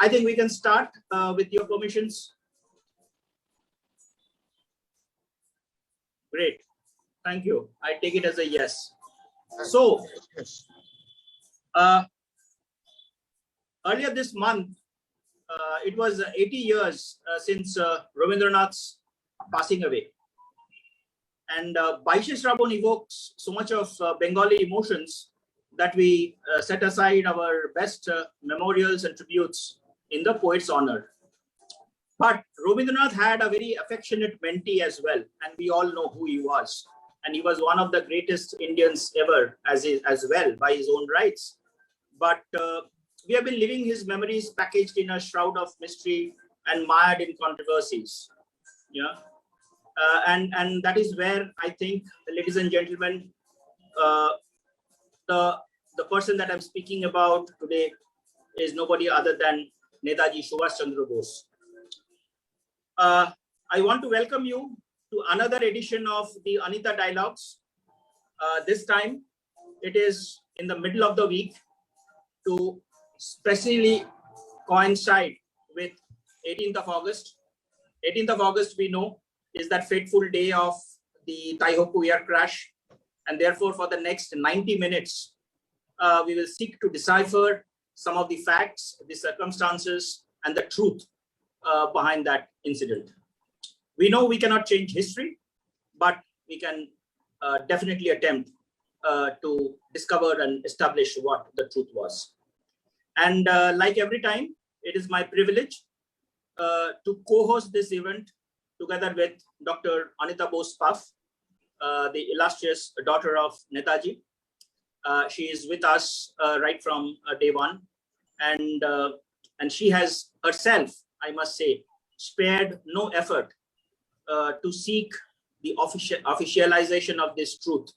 I think we can start with your permissions. Great. Thank you. I take it as a yes. So, earlier this month, it was 80 years since Rabindranath's passing away. And Baishe Shravan evokes so much of Bengali emotions that we set aside our best memorials and tributes in the poet's honor. But Rabindranath had a very affectionate mentee as well, and we all know who he was. And he was one of the greatest Indians ever as well by his own rights. But we have been living his memories packaged in a shroud of mystery and mired in controversies. Yeah. And that is where I think, ladies and gentlemen, the person that I'm speaking about today is nobody other than Netaji Subhash Chandra Bose. I want to welcome you to another edition of the Anita Dialogues. This time, it is in the middle of the week to specially coincide with 18th of August. 18th of August, we know, is that fateful day of the Taihoku air crash. And therefore, for the next 90 minutes, we will seek to decipher some of the facts, the circumstances, and the truth behind that incident. We know we cannot change history, but we can definitely attempt to discover and establish what the truth was. And like every time, it is my privilege to co-host this event together with Dr. Anita Bose Puff, the illustrious daughter of Netaji. She is with us right from day one, and she has herself, I must say, spared no effort to seek the officialization of this truth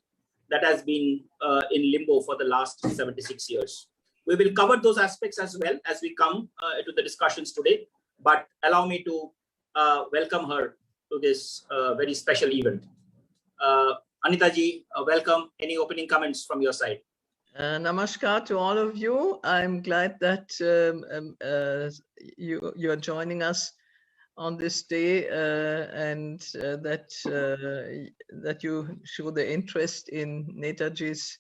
that has been in limbo for the last 76 years. We will cover those aspects as well as we come to the discussions today, but allow me to welcome her to this very special event. Anita ji, welcome. Any opening comments from your side? Namaskar to all of you. I'm glad that you are joining us on this day and that you show the interest in Netaji's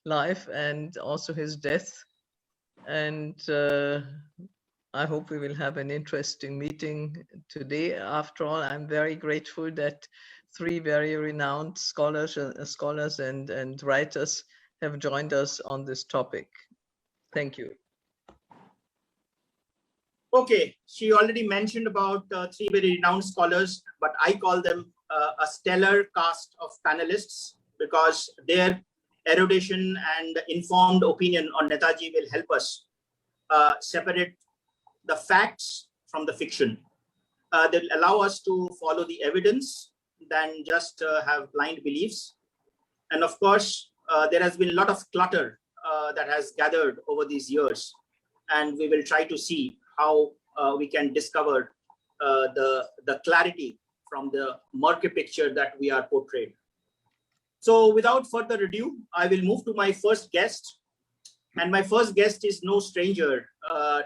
life and also his death. And I hope we will have an interesting meeting today. After all, I'm very grateful that three very renowned scholars and writers have joined us on this topic. Thank you. Okay, she already mentioned about three very renowned scholars, but I call them a stellar cast of panelists because their erudition and informed opinion on Netaji will help us separate the facts from the fiction. They'll allow us to follow the evidence than just have blind beliefs. And of course, there has been a lot of clutter that has gathered over these years. And we will try to see how we can discover the clarity from the murky picture that we are portrayed. So without further ado, I will move to my first guest. And my first guest is no stranger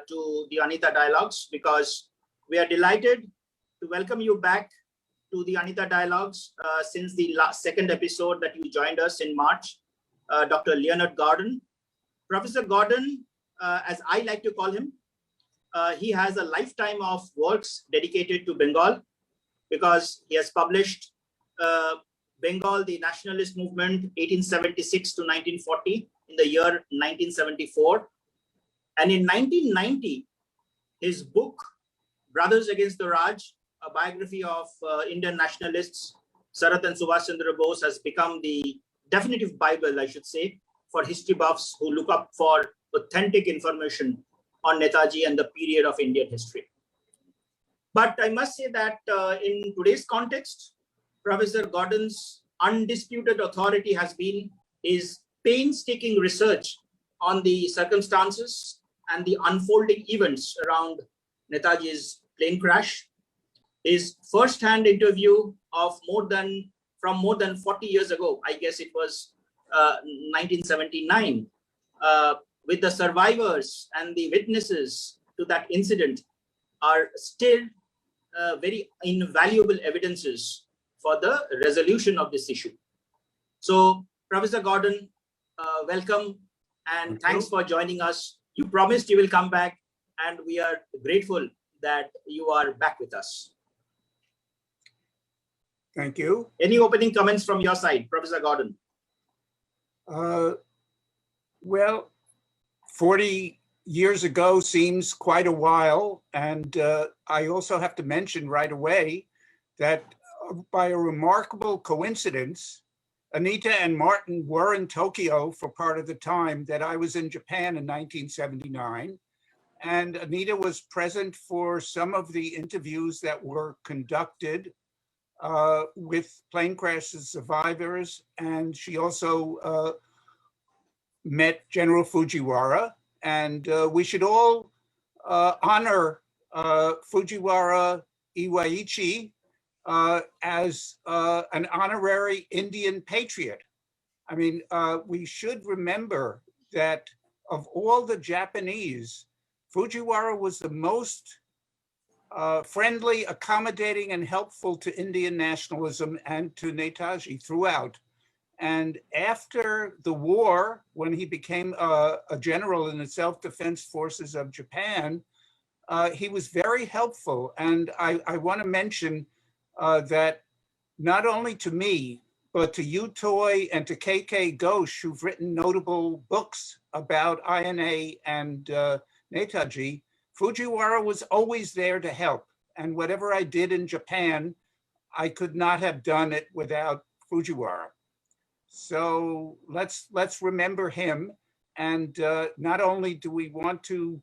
to the Anita Dialogues because we are delighted to welcome you back to the Anita Dialogues since the second episode that you joined us in March, Dr. Leonard Gordon. Professor Gordon, as I like to call him, he has a lifetime of works dedicated to Bengal because he has published Bengal, the Nationalist Movement, 1876 to 1940, in the year 1974. And in 1990, his book, Brothers Against the Raj, a biography of Indian nationalists, Sarat and Subhash Chandra Bose, has become the definitive Bible, I should say, for history buffs who look up for authentic information on Netaji and the period of Indian history. But I must say that in today's context, Professor Gordon's undisputed authority has been his painstaking research on the circumstances and the unfolding events around Netaji's plane crash, his first-hand interview of more than 40 years ago, I guess it was 1979, with the survivors and the witnesses to that incident are still very invaluable evidences for the resolution of this issue. So, Professor Gordon, welcome and thanks for joining us. You promised you will come back, and we are grateful that you are back with us. Thank you. Any opening comments from your side, Professor Gordon? Well, 40 years ago seems quite a while. And I also have to mention right away that by a remarkable coincidence, Anita and Martin were in Tokyo for part of the time that I was in Japan in 1979. And Anita was present for some of the interviews that were conducted with plane crash survivors. And she also met General Fujiwara. And we should all honor Fujiwara Iwaichi as an honorary Indian patriot. I mean, we should remember that of all the Japanese, Fujiwara was the most friendly, accommodating, and helpful to Indian nationalism and to Netaji throughout. And after the war, when he became a general in the self-defense forces of Japan, he was very helpful. And I want to mention that not only to me, but to Yu Toy and to KK Ghosh, who've written notable books about INA and Netaji, Fujiwara was always there to help. And whatever I did in Japan, I could not have done it without Fujiwara. So let's remember him. And not only do we want to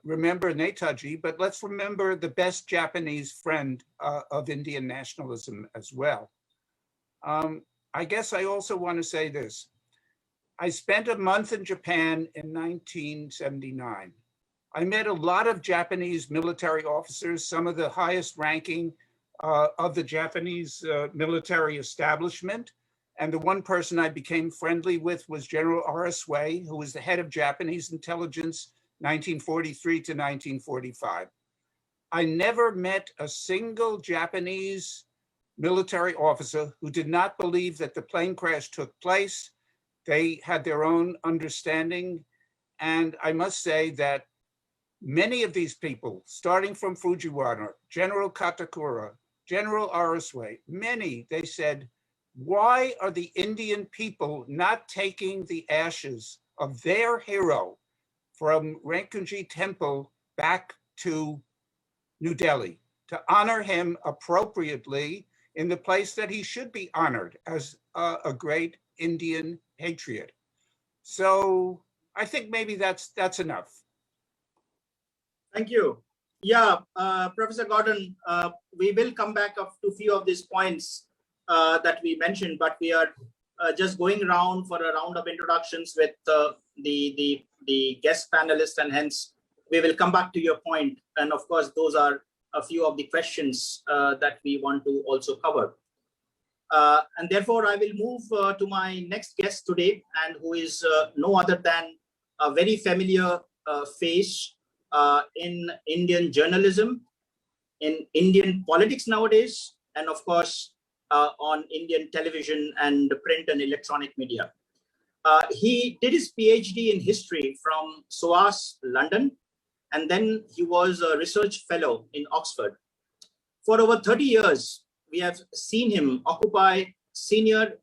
remember Netaji, but let's remember the best Japanese friend of Indian nationalism as well. I guess I also want to say this. I spent a month in Japan in 1979. I met a lot of Japanese military officers, some of the highest ranking of the Japanese military establishment. And the one person I became friendly with was General Arasue, who was the head of Japanese intelligence, 1943 to 1945. I never met a single Japanese military officer who did not believe that the plane crash took place. They had their own understanding. And I must say that many of these people, starting from Fujiwara, General Katakura, General Arasue, many, they said, why are the Indian people not taking the ashes of their hero from Renkunji Temple back to New Delhi to honor him appropriately in the place that he should be honored as a great Indian patriot? So I think maybe that's enough. Thank you. Yeah, Professor Gordon, we will come back up to a few of these points that we mentioned, but we are just going around for a round of introductions with the guest panelists, and hence we will come back to your point. And of course, those are a few of the questions that we want to also cover. And therefore, I will move to my next guest today, and who is no other than a very familiar face in Indian journalism, in Indian politics nowadays, and of course, on Indian television and print and electronic media. He did his PhD in history from SOAS, London, and then he was a research fellow in Oxford. For over 30 years, we have seen him occupy senior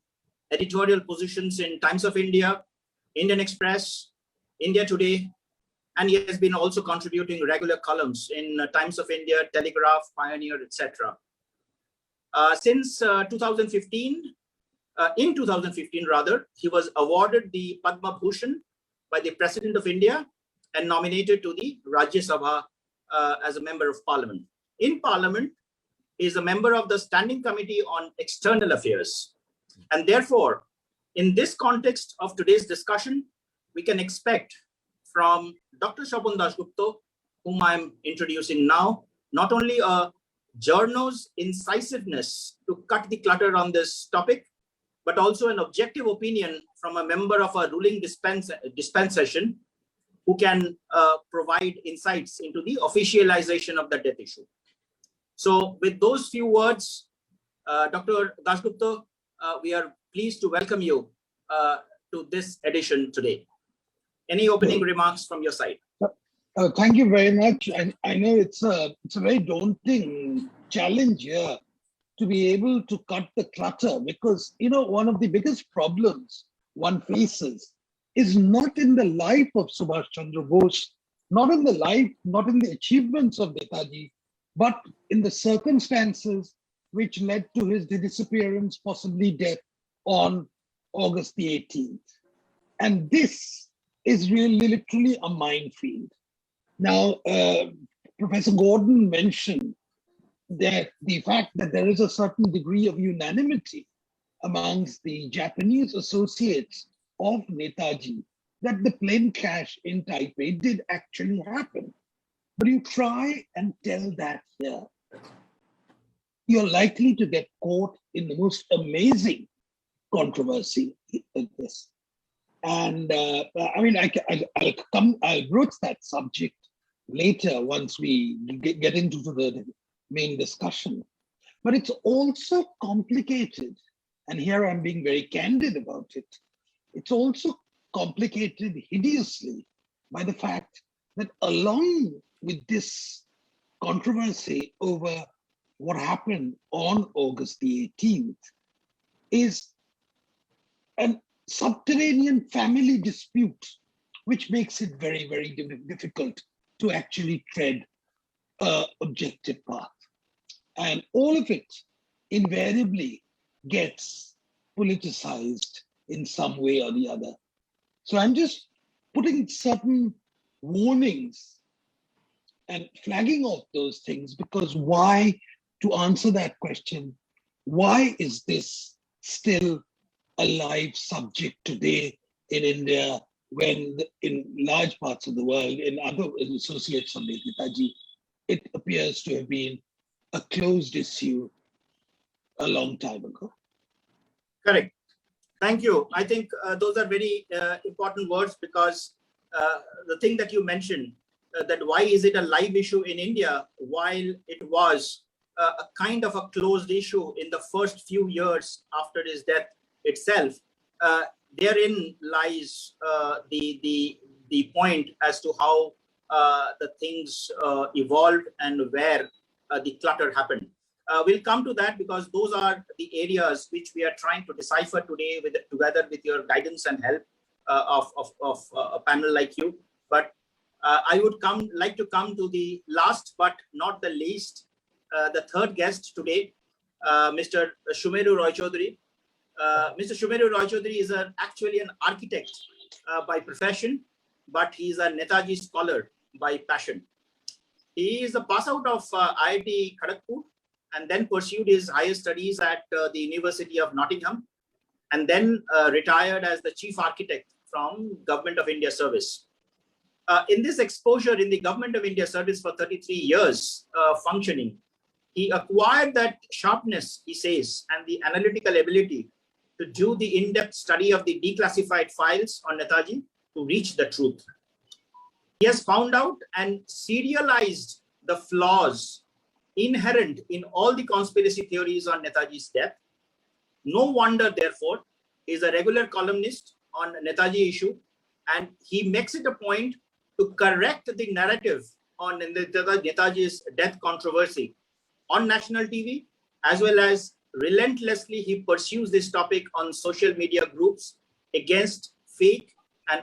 editorial positions in Times of India, Indian Express, India Today, and he has been also contributing regular columns in Times of India, Telegraph, Pioneer, etc. Since 2015, in 2015 rather, he was awarded the Padma Bhushan by the President of India and nominated to the Rajya Sabha as a member of Parliament. In Parliament, he is a member of the Standing Committee on External Affairs. And therefore, in this context of today's discussion, we can expect from Dr. Shobhan Dasgupta, whom I'm introducing now, not only a journo's incisiveness to cut the clutter on this topic, but also an objective opinion from a member of a ruling dispensation, who can provide insights into the officialization of the death issue. So with those few words, Dr. Dasgupta, we are pleased to welcome you to this edition today. Any opening remarks from your side? Thank you very much. I know it's a very daunting challenge here to be able to cut the clutter, because one of the biggest problems one faces is not in the life of Subhash Chandra Bose, not in the achievements of Netaji, but in the circumstances which led to his disappearance, possibly death, on August the 18th. And this is really literally a minefield. Now, Professor Gordon mentioned that the fact that there is a certain degree of unanimity amongst the Japanese associates of Netaji that the plane crash in Taipei did actually happen. But you try and tell that here, you're likely to get caught in the most amazing controversy like this. And I'll broach that subject later once we get into the main discussion. But it's also complicated, and here I'm being very candid about it. It's also complicated hideously by the fact that along with this controversy over what happened on August the 18th is a subterranean family dispute, which makes it very, very difficult to actually tread an objective path. And all of it invariably gets politicized in some way or the other. So I'm just putting certain warnings and flagging off those things, because why, to answer that question, why is this still a live subject today in India, when in large parts of the world, in other associates of Netaji, it appears to have been a closed issue a long time ago? Correct. Thank you. I think those are very important words, because the thing that you mentioned, that why is it a live issue in India while it was a kind of a closed issue in the first few years after his death itself. Therein lies the point as to how the things evolved and where the clutter happened. We'll come to that, because those are the areas which we are trying to decipher today together with your guidance and help of a panel like you. But I would like to come to the last but not the least, the third guest today, Mr. Shumeru Roy Chaudhary. Mr. Shumeru Roy Chaudhary is actually an architect by profession, but he is a Netaji scholar by passion. He is a pass out of IIT Kharagpur, and then pursued his higher studies at the University of Nottingham, and then retired as the chief architect from Government of India service. In this exposure in the Government of India service for 33 years functioning, he acquired that sharpness, he says, and the analytical ability to do the in-depth study of the declassified files on Netaji to reach the truth. He has found out and serialized the flaws inherent in all the conspiracy theories on Netaji's death. No wonder, therefore, he is a regular columnist on Netaji issue, and he makes it a point to correct the narrative on Netaji's death controversy on national TV, as well as relentlessly he pursues this topic on social media groups against fake and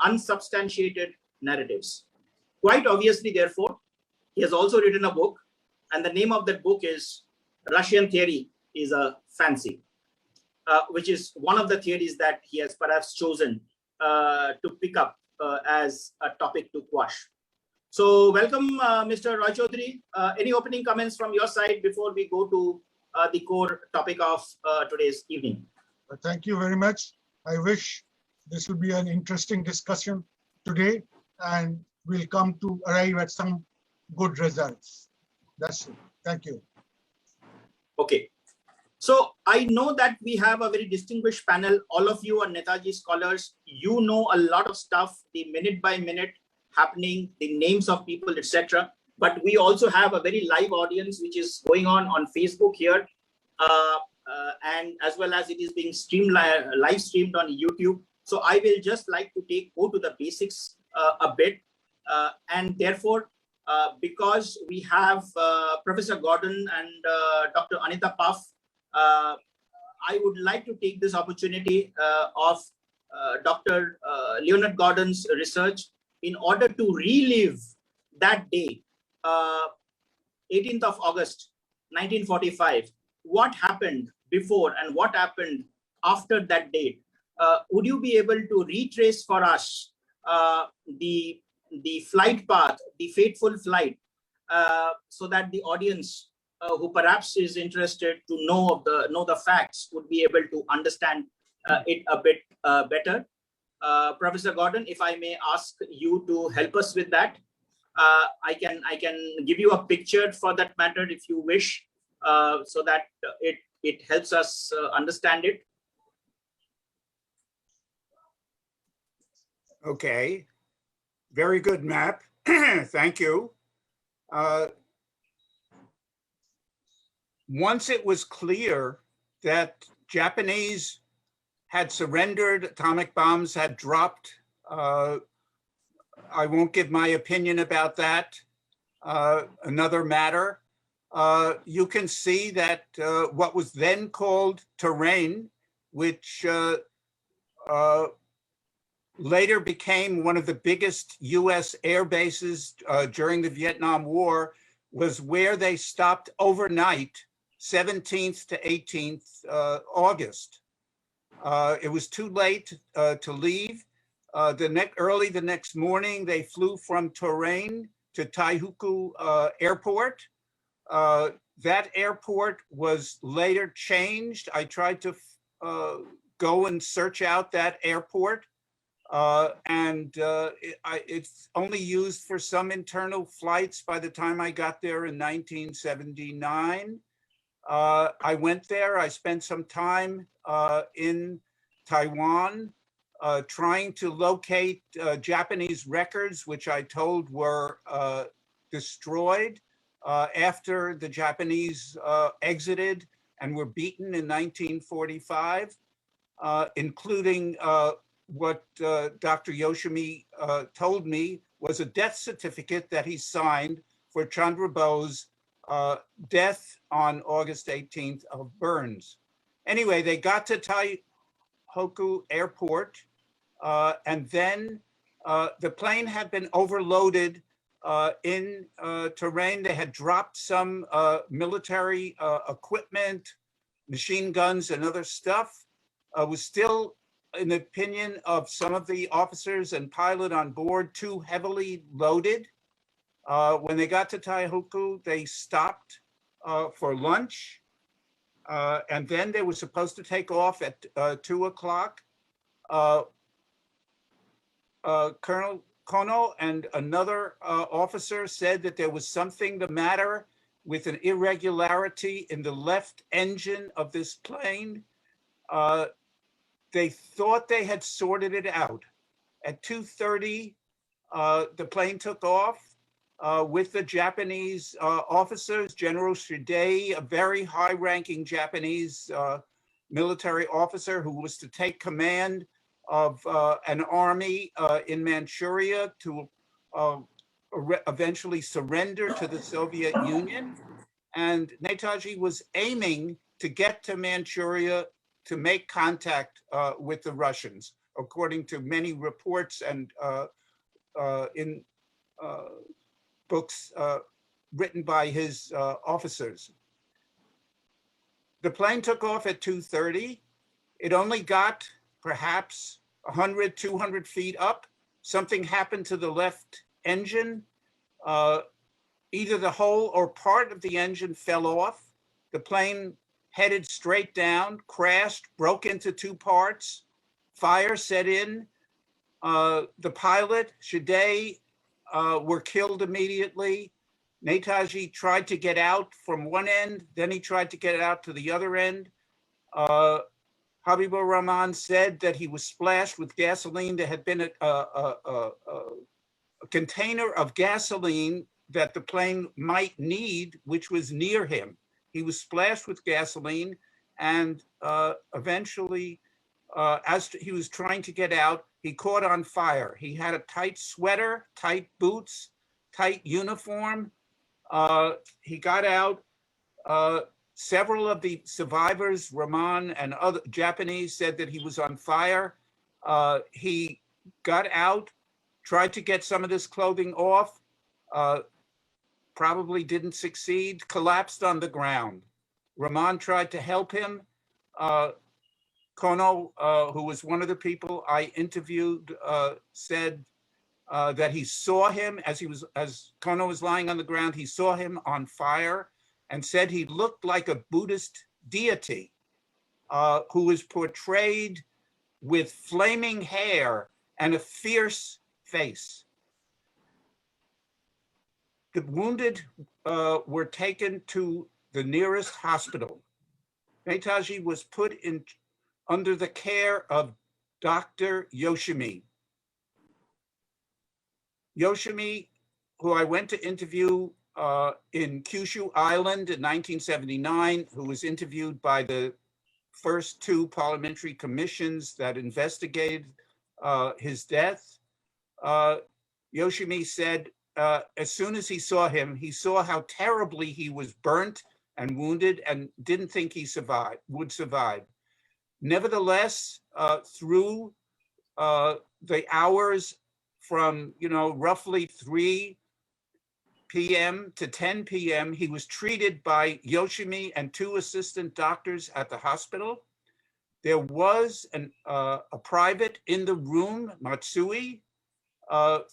unsubstantiated narratives. Quite obviously, therefore, he has also written a book, and the name of that book is Russian Theory is a Fancy, which is one of the theories that he has perhaps chosen to pick up as a topic to quash. So welcome, Mr. Roy Chaudhary. Any opening comments from your side before we go to the core topic of today's evening? Thank you very much. I wish this will be an interesting discussion today, and we'll come to arrive at some good results. That's it. Thank you. Okay. So I know that we have a very distinguished panel. All of you are Netaji scholars. You know a lot of stuff, the minute by minute happening, the names of people, etc. But we also have a very live audience, which is going on Facebook here. And as well as it is being streamed live streamed on YouTube. So I will just like to go to the basics a bit. And therefore, because we have Professor Gordon and Dr. Anita Puff, I would like to take this opportunity of Dr. Leonard Gordon's research in order to relive that day, 18th of August, 1945. What happened before and what happened after that date? Would you be able to retrace for us the flight path, the fateful flight, so that the audience who perhaps is interested to know the facts would be able to understand it a bit better? Professor Gordon, if I may ask you to help us with that. I can give you a picture for that matter if you wish, so that it helps us understand it. Okay, very good map. Thank you. Once it was clear that Japanese had surrendered, atomic bombs had dropped, I won't give my opinion about that. Another matter. You can see that what was then called terrain, which later became one of the biggest US air bases during the Vietnam War, was where they stopped overnight, 17th to 18th August. It was too late to leave. Early the next morning, they flew from Terrain to Taihuku Airport. That airport was later changed. I tried to go and search out that airport. It's only used for some internal flights by the time I got there in 1979. I went there, I spent some time in Taiwan trying to locate Japanese records, which I told were destroyed after the Japanese exited and were beaten in 1945, including what Dr. Yoshimi told me was a death certificate that he signed for Chandra Bose' death on August 18th of burns. Anyway, they got to Taihuku Airport, and then the plane had been overloaded in terrain. They had dropped some military equipment, machine guns and other stuff. Was still, in the opinion of some of the officers and pilot on board, too heavily loaded. When they got to Taihuku, they stopped for lunch. And then they were supposed to take off at 2 o'clock. Colonel Kono and another officer said that there was something the matter with an irregularity in the left engine of this plane. They thought they had sorted it out. At 2:30, the plane took off with the Japanese officers, General Shide, a very high-ranking Japanese military officer who was to take command of an army in Manchuria to eventually surrender to the Soviet Union. And Netaji was aiming to get to Manchuria to make contact with the Russians, according to many reports and in books written by his officers. The plane took off at 2:30. It only got perhaps 100, 200 feet up. Something happened to the left engine. Either the whole or part of the engine fell off. The plane headed straight down, crashed, broke into two parts. Fire set in. The pilot, Shide, were killed immediately. Netaji tried to get out from one end, then he tried to get out to the other end. Habibur Rahman said that he was splashed with gasoline. There had been a container of gasoline that the plane might need, which was near him. He was splashed with gasoline, and eventually, as he was trying to get out, he caught on fire. He had a tight sweater, tight boots, tight uniform. He got out. Several of the survivors, Rahman and other Japanese, said that he was on fire. He got out, tried to get some of this clothing off, probably didn't succeed, collapsed on the ground. Rahman tried to help him. Kono, who was one of the people I interviewed, said that he saw him as Kono was lying on the ground, he saw him on fire and said he looked like a Buddhist deity who was portrayed with flaming hair and a fierce face. The wounded were taken to the nearest hospital. Netaji was put under the care of Dr. Yoshimi. Yoshimi, who I went to interview in Kyushu Island in 1979, who was interviewed by the first two parliamentary commissions that investigated his death. Yoshimi said, as soon as he saw him, he saw how terribly he was burnt and wounded and didn't think he would survive. Nevertheless, through the hours from, roughly 3 p.m. to 10 p.m., he was treated by Yoshimi and 2 assistant doctors at the hospital. There was a private in the room, Matsui,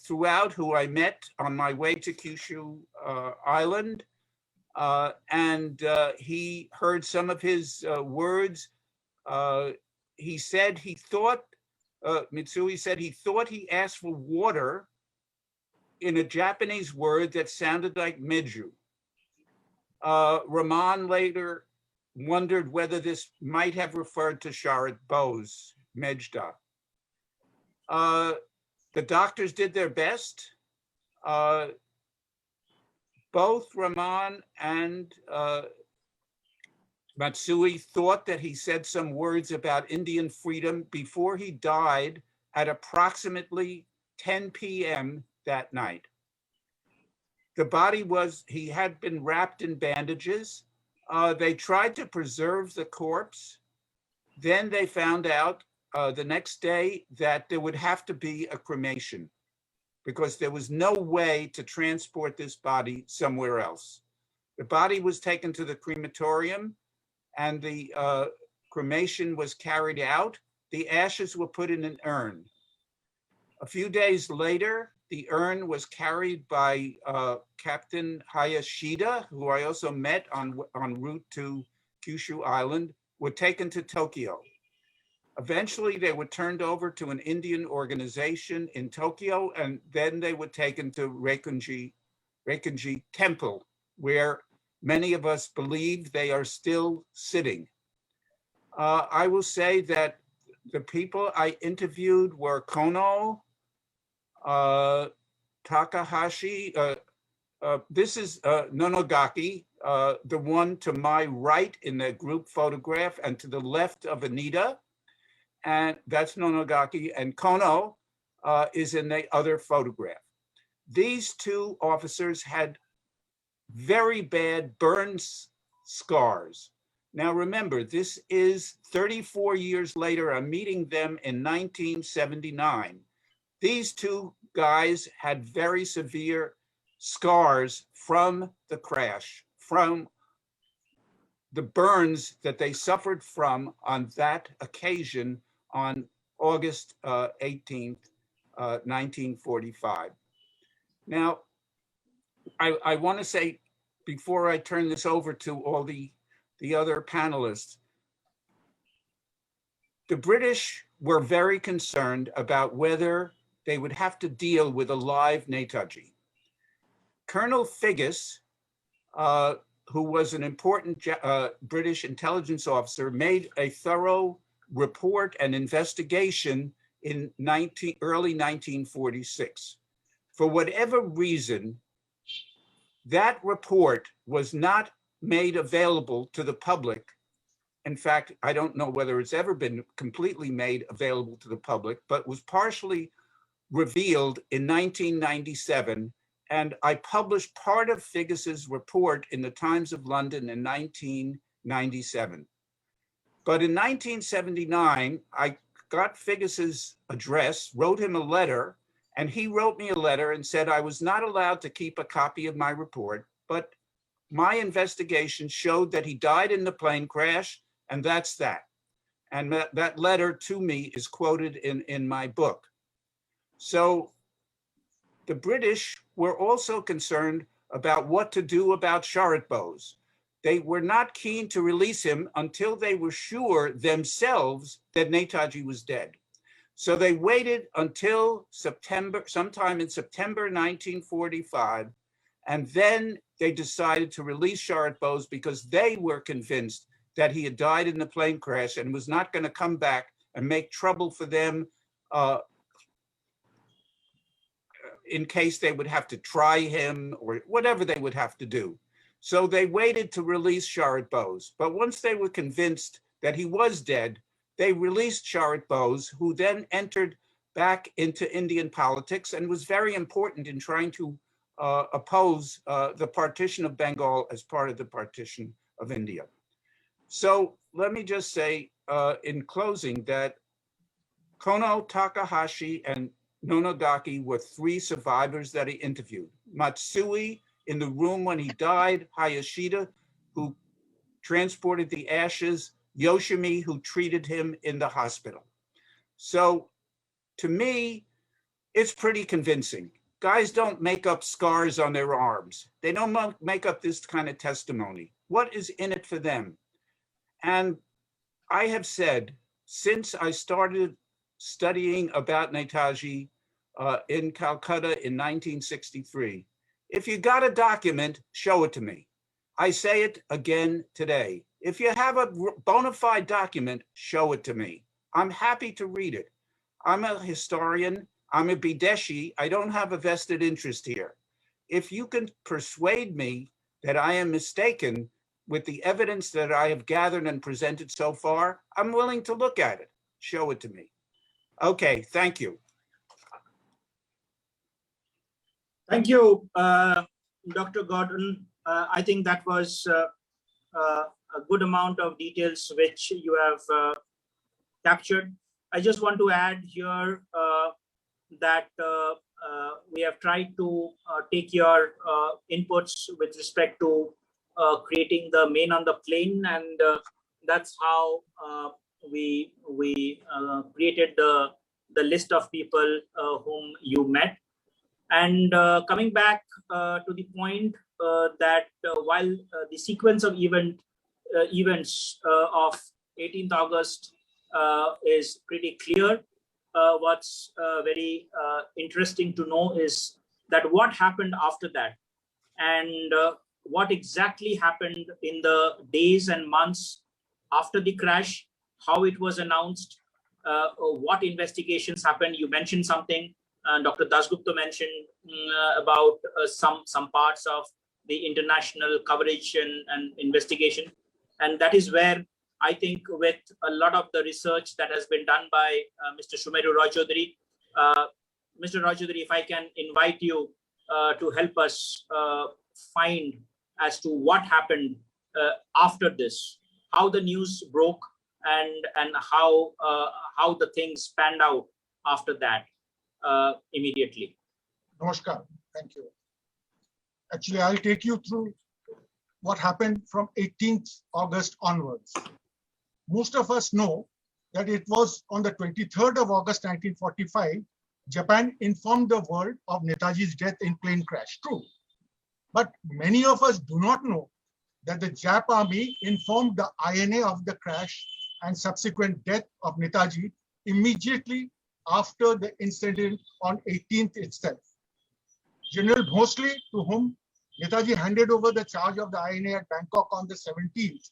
throughout, who I met on my way to Kyushu Island. And he heard some of his words. He said he thought, Mitsui said he thought he asked for water in a Japanese word that sounded like meju. Rahman later wondered whether this might have referred to Sharat Bose, Mejda. The doctors did their best. Both Rahman and Matsui thought that he said some words about Indian freedom before he died at approximately 10 p.m. that night. The body he had been wrapped in bandages. They tried to preserve the corpse. Then they found out the next day that there would have to be a cremation because there was no way to transport this body somewhere else. The body was taken to the crematorium and the cremation was carried out. The ashes were put in an urn. A few days later, the urn was carried by Captain Hayashida, who I also met en route to Kyushu Island, were taken to Tokyo. Eventually, they were turned over to an Indian organization in Tokyo, and then they were taken to Reikanji Temple, where many of us believe they are still sitting. I will say that the people I interviewed were Kono, Takahashi, this is Nonogaki, the one to my right in the group photograph, and to the left of Anita, and that's Nonogaki, and Kono is in the other photograph. These 2 officers had very bad burns scars. Now remember, this is 34 years later. I'm meeting them in 1979. These 2 guys had very severe scars from the crash, from the burns that they suffered from on that occasion on August 18th, 1945. Now, I want to say, before I turn this over to all the other panelists, the British were very concerned about whether they would have to deal with a live Netaji. Colonel Figgis, who was an important British intelligence officer, made a thorough report and investigation in early 1946. For whatever reason, that report was not made available to the public. In fact, I don't know whether it's ever been completely made available to the public, but was partially revealed in 1997. And I published part of Figgis's report in the Times of London in 1997. But in 1979, I got Figgis's address, wrote him a letter, and he wrote me a letter and said I was not allowed to keep a copy of my report, but my investigation showed that he died in the plane crash, and that's that. And that letter to me is quoted in my book. So the British were also concerned about what to do about Sharat Bose. They were not keen to release him until they were sure themselves that Netaji was dead. So they waited until sometime in September 1945, and then they decided to release Sharat Bose because they were convinced that he had died in the plane crash and was not going to come back and make trouble for them in case they would have to try him or whatever they would have to do. So they waited to release Sharat Bose. But once they were convinced that he was dead, they released Sharat Bose, who then entered back into Indian politics and was very important in trying to oppose the partition of Bengal as part of the partition of India. So let me just say in closing that Kono, Takahashi, and Nonogaki were three survivors that he interviewed. Matsui in the room when he died, Hayashida, who transported the ashes, Yoshimi, who treated him in the hospital. So to me, it's pretty convincing. Guys don't make up scars on their arms. They don't make up this kind of testimony. What is in it for them? And I have said, since I started studying about Netaji in Calcutta in 1963, if you got a document, show it to me. I say it again today. If you have a bona fide document, show it to me. I'm happy to read it. I'm a historian. I'm a Bideshi. I don't have a vested interest here. If you can persuade me that I am mistaken with the evidence that I have gathered and presented so far, I'm willing to look at it. Show it to me. Okay, thank you. Thank you, Dr. Gordon. I think that was a good amount of details which you have captured. I just want to add here that we have tried to take your inputs with respect to creating the main on the plane, and that's how we created the list of people whom you met. And coming back to the point that while the sequence of events of 18th August is pretty clear, what's very interesting to know is that what happened after that, and what exactly happened in the days and months after the crash, how it was announced, what investigations happened. You mentioned something. Dr. Dasgupta mentioned about some parts of the international coverage and investigation. And that is where I think with a lot of the research that has been done by Mr. Shumeru Roychaudhary, Mr. Roychaudhary, if I can invite you to help us find as to what happened after this, how the news broke, and how the things panned out after that. Immediately. Namaskar. Thank you. Actually, I'll take you through what happened from 18th August onwards. Most of us know that it was on the 23rd of August 1945, Japan informed the world of Netaji's death in plane crash. True. But many of us do not know that the Jap army informed the INA of the crash and subsequent death of Netaji immediately after the incident on 18th itself. General Bhosle, to whom Netaji handed over the charge of the INA at Bangkok on the 17th,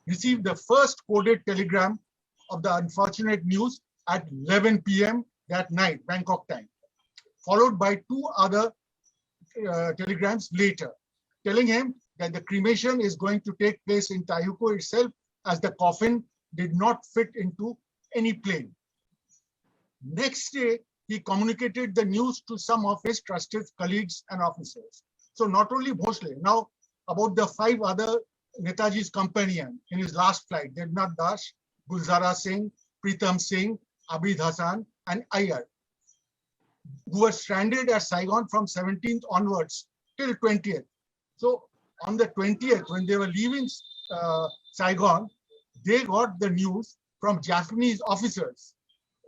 received the first coded telegram of the unfortunate news at 11 p.m. that night, Bangkok time, followed by two other telegrams later, telling him that the cremation is going to take place in Taihuku itself, as the coffin did not fit into any plane. Next day, he communicated the news to some of his trusted colleagues and officers. So not only Bhosle, now about the 5 other Netaji's companion in his last flight, Devnath Das, Gulzara Singh, Pritam Singh, Abid Hassan, and Iyer, who were stranded at Saigon from 17th onwards till 20th. So on the 20th, when they were leaving Saigon, they got the news from Japanese officers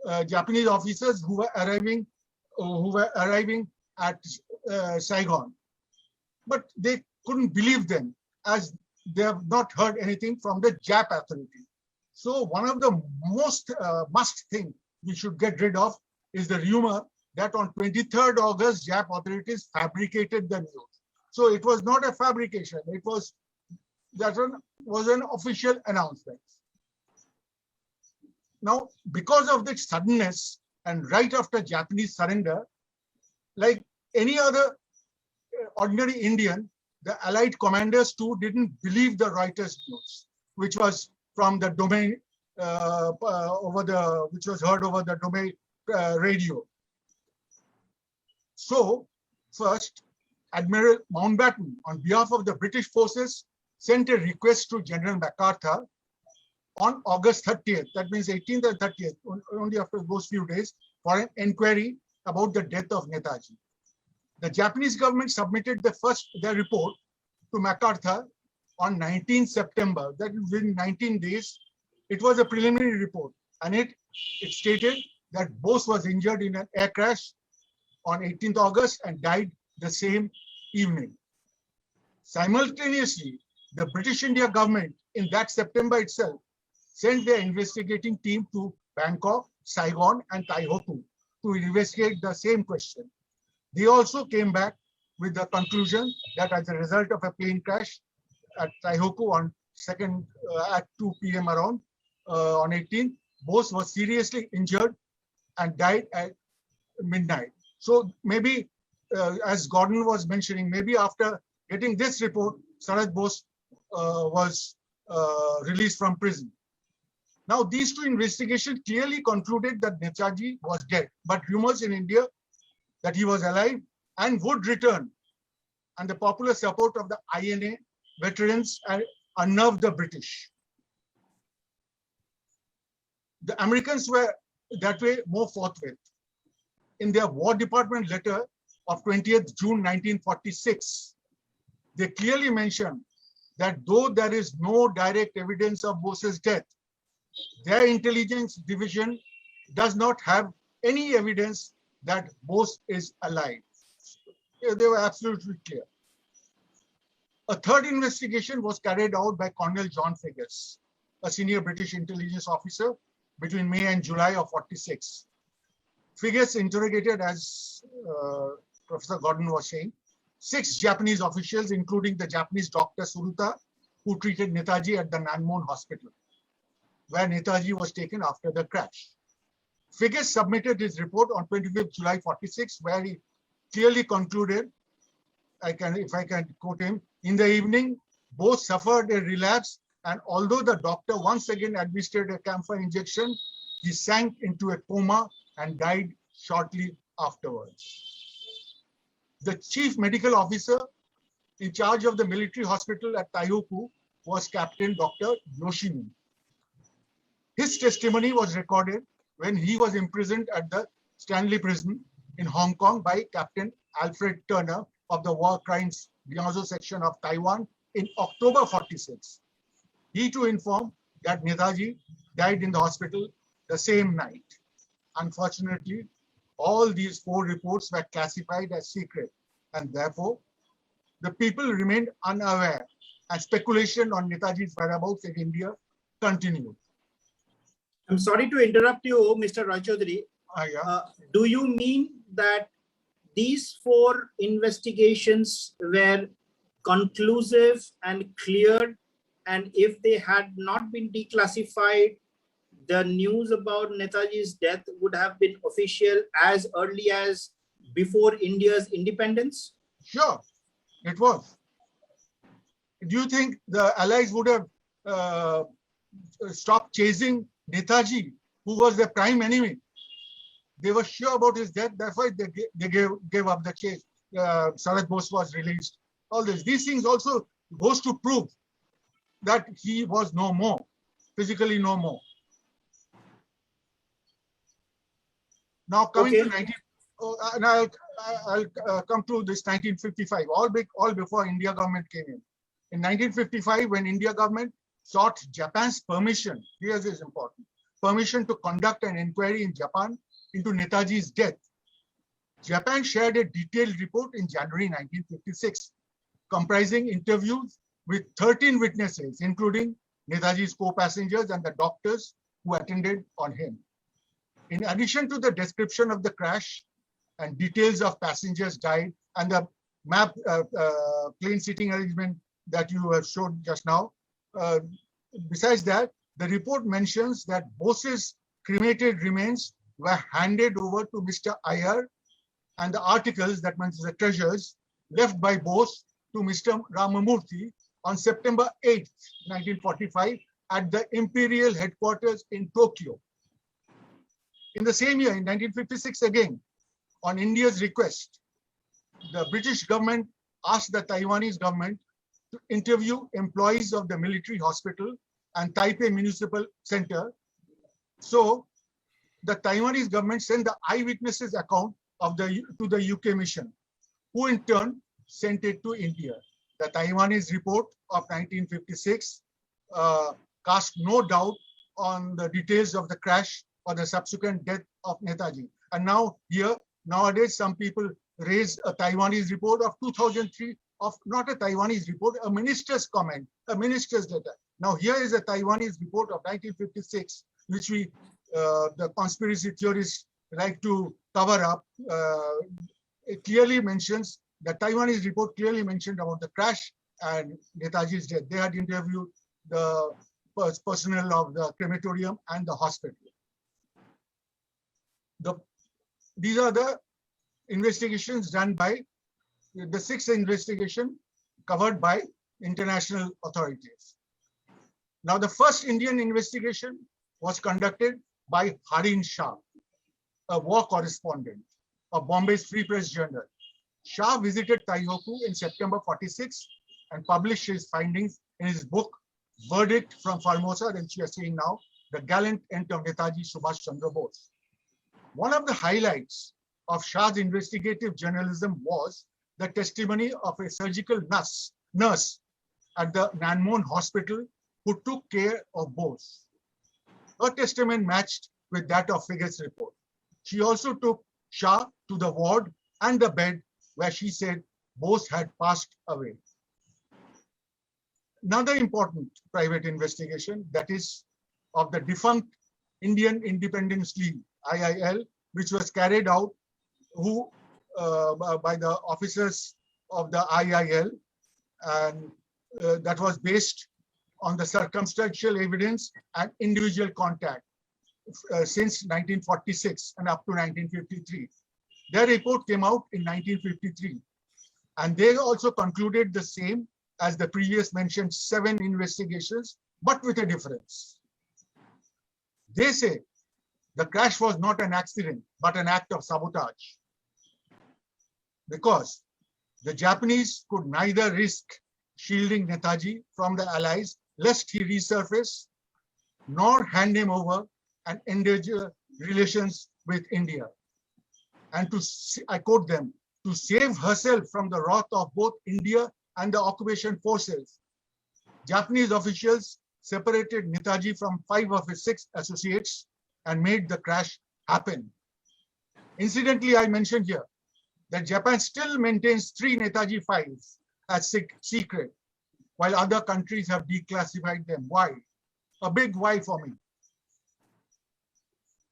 who were arriving at Saigon, but they couldn't believe them, as they have not heard anything from the Jap authority. So one of the most must thing we should get rid of is the rumor that on 23rd August, Jap authorities fabricated the news. So it was not a fabrication. It was, that one was an official announcement. Now, because of the suddenness and right after Japanese surrender, like any other ordinary Indian, the Allied commanders too didn't believe the Reuters news, which was from the domain which was heard over the domain radio. So first, Admiral Mountbatten, on behalf of the British forces, sent a request to General MacArthur on August 30th, that means 18th and 30th, only after those few days, for an inquiry about the death of Netaji. The Japanese government submitted their report to MacArthur on 19 September, that is within 19 days. It was a preliminary report, and it stated that Bose was injured in an air crash on 18th August and died the same evening. Simultaneously, the British India government in that September itself sent their investigating team to Bangkok, Saigon, and Taihuku to investigate the same question. They also came back with the conclusion that as a result of a plane crash at Taihuku on at 2 p.m. around on 18th, Bose was seriously injured and died at midnight. So maybe, as Gordon was mentioning, maybe after getting this report, Sarat Bose was released from prison. Now, these two investigations clearly concluded that Netaji was dead, but rumors in India that he was alive and would return, and the popular support of the INA veterans unnerved the British. The Americans were that way more forthwith. In their War Department letter of 20th June 1946, they clearly mentioned that though there is no direct evidence of Bose's death, their intelligence division does not have any evidence that Bose is alive. They were absolutely clear. A third investigation was carried out by Colonel John Figgis, a senior British intelligence officer, between May and July of 46. Figgis interrogated, as Professor Gordon was saying, 6 Japanese officials, including the Japanese doctor Suruta, who treated Netaji at the Nanmon hospital, where Netaji was taken after the crash. Figgis submitted his report on 25th July 46, where he clearly concluded, if I can quote him, in the evening, Bose suffered a relapse, and although the doctor once again administered a camphor injection, he sank into a coma and died shortly afterwards. The chief medical officer in charge of the military hospital at Taihuku was Captain Dr. Yoshimi. His testimony was recorded when he was imprisoned at the Stanley Prison in Hong Kong by Captain Alfred Turner of the War Crimes Liaison section of Taiwan in October 46. He too informed that Netaji died in the hospital the same night. Unfortunately, all these 4 reports were classified as secret, and therefore the people remained unaware, and speculation on Netaji's whereabouts in India continued. I'm sorry to interrupt you, Mr. Roy Chaudhary. Yeah. Do you mean that these 4 investigations were conclusive and clear, and if they had not been declassified, the news about Netaji's death would have been official as early as before India's independence? Sure, it was. Do you think the Allies would have stopped chasing Netaji, who was their prime enemy? They were sure about his death. That's why they gave up the chase. Sarat Bose was released. All this. These things also goes to prove that he was no more, physically no more. Now coming to 19, and I'll come to this 1955, all before India government came in. In 1955, when India government sought Japan's permission, here's is important, permission to conduct an inquiry in Japan into Netaji's death. Japan shared a detailed report in January 1956, comprising interviews with 13 witnesses, including Netaji's co-passengers and the doctors who attended on him. In addition to the description of the crash and details of passengers died and the map plane seating arrangement that you have shown just now, besides that, the report mentions that Bose's cremated remains were handed over to Mr. Iyer, and the articles, that means the treasures, left by Bose to Mr. Ramamurthy on September 8, 1945 at the Imperial headquarters in Tokyo. In the same year, in 1956 again, on India's request, the British government asked the Taiwanese government to interview employees of the military hospital and Taipei Municipal Center. So the Taiwanese government sent the eyewitnesses account of to the UK mission, who in turn sent it to India. The Taiwanese report of 1956 cast no doubt on the details of the crash or the subsequent death of Netaji. And now here, nowadays, some people raise a Taiwanese report of 2003 of not a Taiwanese report, a minister's comment, a minister's letter. Now here is a Taiwanese report of 1956, which the conspiracy theorists like to cover up. It clearly mentions, the Taiwanese report clearly mentioned about the crash and Netaji's death. They had interviewed the personnel of the crematorium and the hospital. These are the investigations done by the 6th investigation covered by international authorities. Now, the first Indian investigation was conducted by Harin Shah, a war correspondent of Bombay's Free Press Journal. Shah visited Taihoku in September 46 and published his findings in his book, Verdict from Formosa, that you are seeing now, The Gallant End of Netaji Subhash Chandra Bose. One of the highlights of Shah's investigative journalism was the testimony of a surgical nurse at the Nanmon hospital who took care of Bose. Her testimony matched with that of Figgett's report. She also took Shah to the ward and the bed where she said Bose had passed away. Another important private investigation, that is of the defunct Indian Independence League, IIL, which was carried out by the officers of the IIL, and that was based on the circumstantial evidence and individual contact since 1946 and up to 1953. Their report came out in 1953, and they also concluded the same as the previous mentioned 7 investigations, but with a difference. They say the crash was not an accident, but an act of sabotage, because the Japanese could neither risk shielding Netaji from the Allies lest he resurface, nor hand him over and endanger relations with India. And I quote them, to save herself from the wrath of both India and the occupation forces, Japanese officials separated Netaji from 5 of his 6 associates and made the crash happen. Incidentally, I mentioned here that Japan still maintains 3 Netaji files as secret, while other countries have declassified them. Why? A big why for me.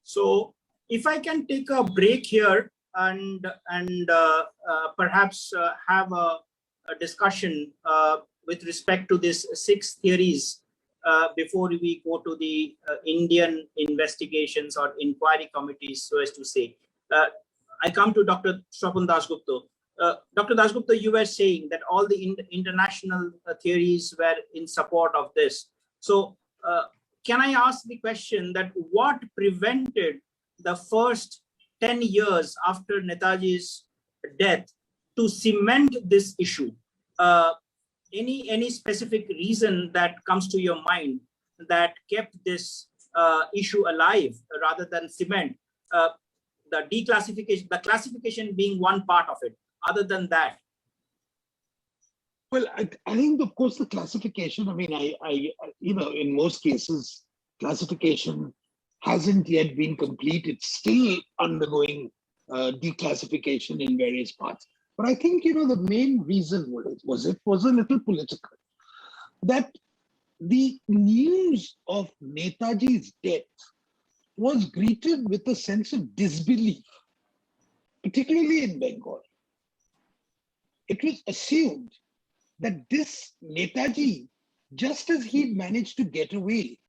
So if I can take a break here, and perhaps have a discussion with respect to these 6 theories before we go to the Indian investigations or inquiry committees, so as to say. I come to Dr. Swapan Dasgupta. Dr. Dasgupta, you were saying that all the international theories were in support of this. So can I ask the question that what prevented the first 10 years after Netaji's death to cement this issue? Any specific reason that comes to your mind that kept this issue alive rather than cement? The declassification, the classification being one part of it. Other than that, well, I think, of course, the classification. I mean, in most cases, classification hasn't yet been complete. It's still undergoing declassification in various parts. But I think, the main reason was a little political. That the news of Netaji's death was greeted with a sense of disbelief, particularly in Bengal. It was assumed that this Netaji, just as he managed to get away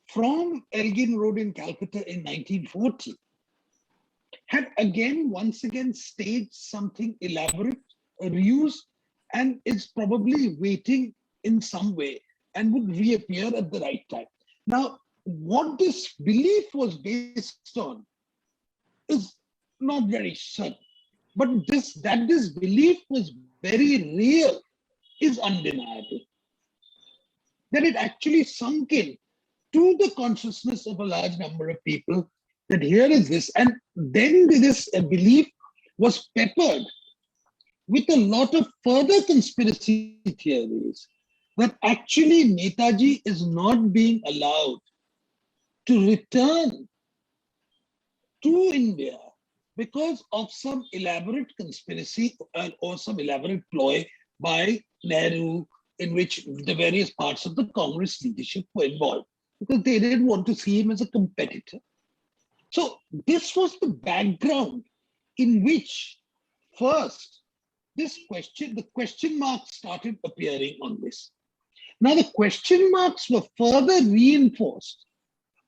from Elgin Road in Calcutta in 1940, had once again staged something elaborate, a ruse, and is probably waiting in some way and would reappear at the right time. Now, what this belief was based on is not very certain, but that this belief was very real is undeniable. That it actually sunk in to the consciousness of a large number of people that here is this, and then this belief was peppered with a lot of further conspiracy theories that actually Netaji is not being allowed to return to India because of some elaborate conspiracy or some elaborate ploy by Nehru, in which the various parts of the Congress leadership were involved, because they didn't want to see him as a competitor. So this was the background in which first the question marks started appearing on this. Now the question marks were further reinforced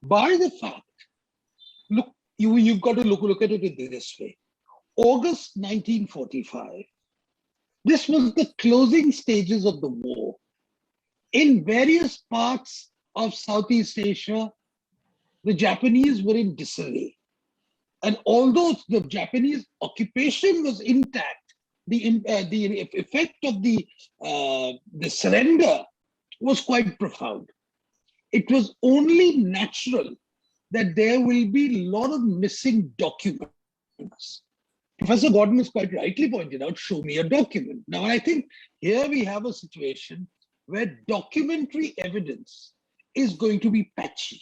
by the fact, look, you've got to look at it in this way. August 1945, this was the closing stages of the war. In various parts of Southeast Asia, the Japanese were in disarray. And although the Japanese occupation was intact, the effect of the surrender was quite profound. It was only natural that there will be a lot of missing documents. Professor Gordon has quite rightly pointed out, show me a document. Now, I think here we have a situation where documentary evidence is going to be patchy.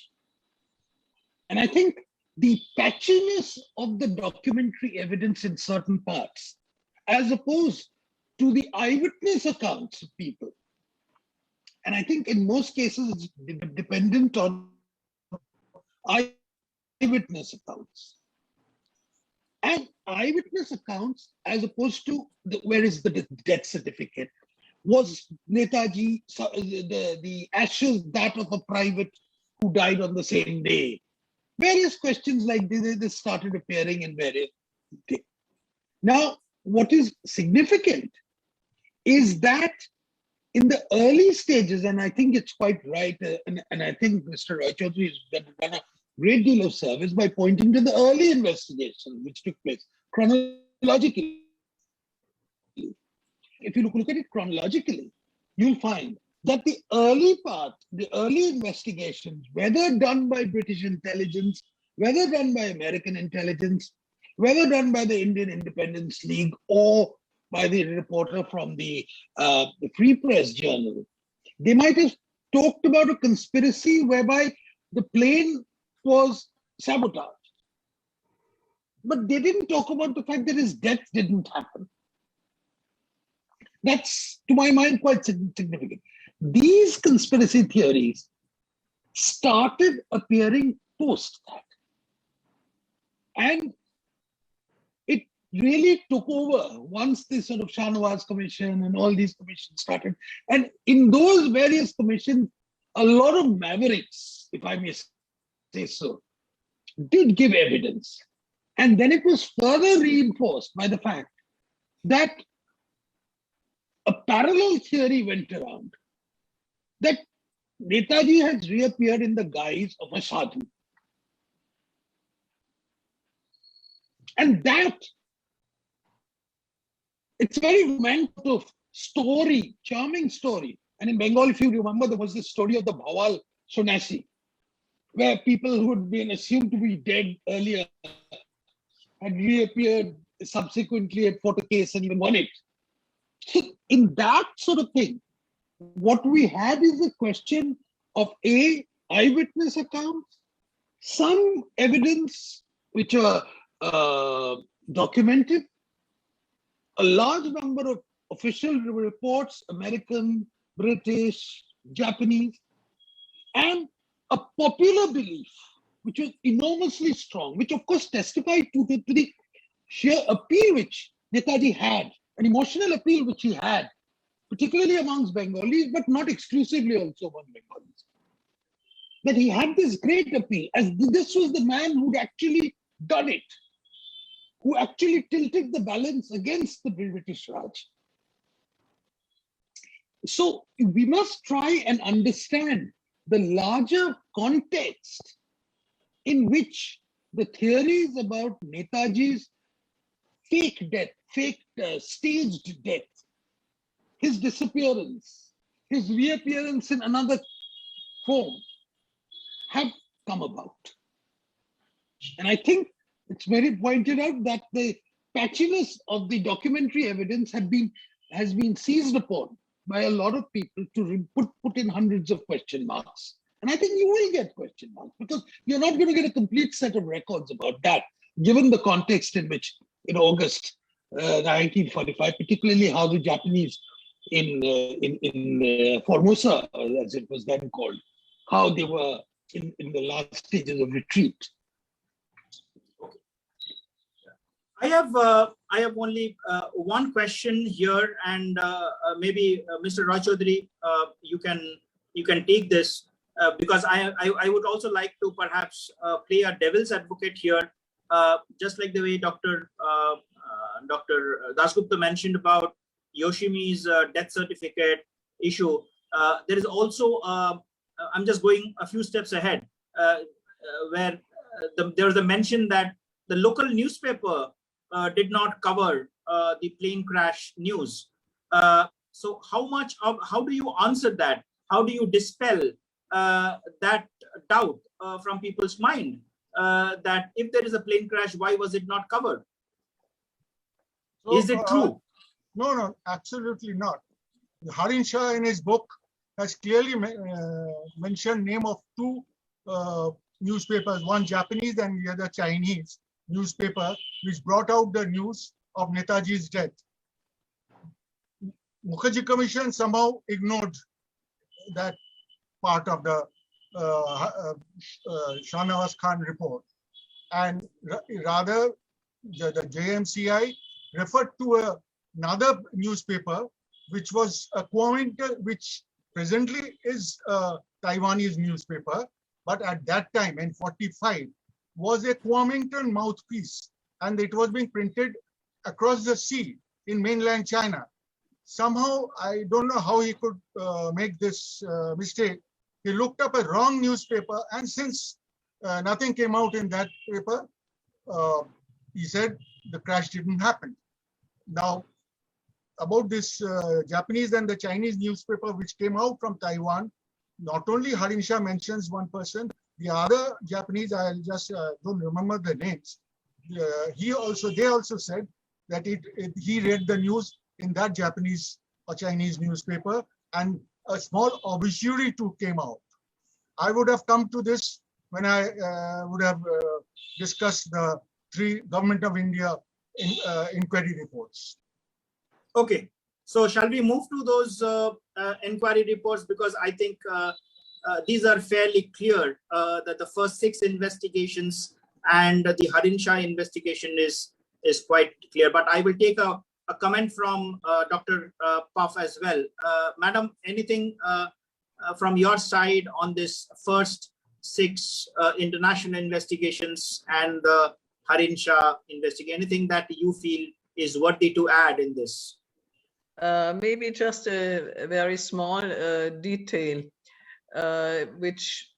And I think the patchiness of the documentary evidence in certain parts, as opposed to the eyewitness accounts of people, and I think in most cases it's dependent on eyewitness accounts. And eyewitness accounts, as opposed to where is the death certificate, was Netaji, the ashes, that of a private who died on the same day. Various questions like this started appearing in various things. Now, what is significant is that in the early stages, and I think it's quite right, and I think Mr. Roy Chaudhary has done a great deal of service by pointing to the early investigation which took place chronologically. If you look at it chronologically, you'll find that the early investigations, whether done by British intelligence, whether done by American intelligence, whether done by the Indian Independence League or by the reporter from the Free Press Journal, they might have talked about a conspiracy whereby the plane was sabotaged. But they didn't talk about the fact that his death didn't happen. That's, to my mind, quite significant. These conspiracy theories started appearing post that. And really took over once this sort of Shahnawaz Commission and all these commissions started. And in those various commissions, a lot of mavericks, if I may say so, did give evidence. And then it was further reinforced by the fact that a parallel theory went around that Netaji has reappeared in the guise of a sadhu. And that, it's a very romantic story, charming story. And in Bengal, if you remember, there was this story of the Bhawal Sonasi, where people who had been assumed to be dead earlier had reappeared subsequently and fought a case and even won it. So in that sort of thing, what we had is a question of eyewitness accounts, some evidence which are documented, a large number of official reports, American, British, Japanese, and a popular belief, which was enormously strong, which of course testified to the sheer appeal which Netaji had, an emotional appeal which he had, particularly amongst Bengalis, but not exclusively also among Bengalis. That he had this great appeal, as this was the man who'd actually done it, who actually tilted the balance against the British Raj. So we must try and understand the larger context in which the theories about Netaji's fake death, staged death, his disappearance, his reappearance in another form have come about. And I think it's very pointed out that the patchiness of the documentary evidence has been seized upon by a lot of people to put in hundreds of question marks. And I think you will get question marks because you're not going to get a complete set of records about that, given the context in which in August 1945, particularly how the Japanese in Formosa, as it was then called, how they were in the last stages of retreat. I have only one question here, and maybe Mr. Rajchodri, you can take this because I would also like to perhaps play a devil's advocate here, just like the way Dr. Dasgupta mentioned about Yoshimi's death certificate issue. There is also I'm just going a few steps ahead, where there was a mention that the local newspaper did not cover the plane crash news. So how do you answer that? How do you dispel that doubt from people's mind that if there is a plane crash, why was it not covered? So, is it true? No, absolutely not. Harin Shah in his book has clearly mentioned name of two newspapers, one Japanese and the other Chinese newspaper, which brought out the news of Netaji's death. Mukherjee Commission somehow ignored that part of the Shahnawaz Khan report, and rather the JMCI referred to another newspaper, which was a Kuomintang, which presently is a Taiwanese newspaper, but at that time in 45 was a Kuomintang mouthpiece, and it was being printed across the sea in mainland China. Somehow, I don't know how he could make this mistake. He looked up a wrong newspaper, and since nothing came out in that paper, he said the crash didn't happen. Now, about this Japanese and the Chinese newspaper which came out from Taiwan, not only Harin Shah mentions one person, the other Japanese, I just don't remember the names. They also said that he read the news in that Japanese or Chinese newspaper, and a small obituary too came out. I would have come to this when I would have discussed the 3 Government of India inquiry reports. Okay, so shall we move to those inquiry reports, because I think these are fairly clear that the first 6 investigations and the Harin Shah investigation is is quite clear. But I will take a comment from Dr. Puff as well. Madam, anything from your side on this first 6 international investigations and the Harin Shah investigation? Anything that you feel is worthy to add in this? Maybe just a very small detail, which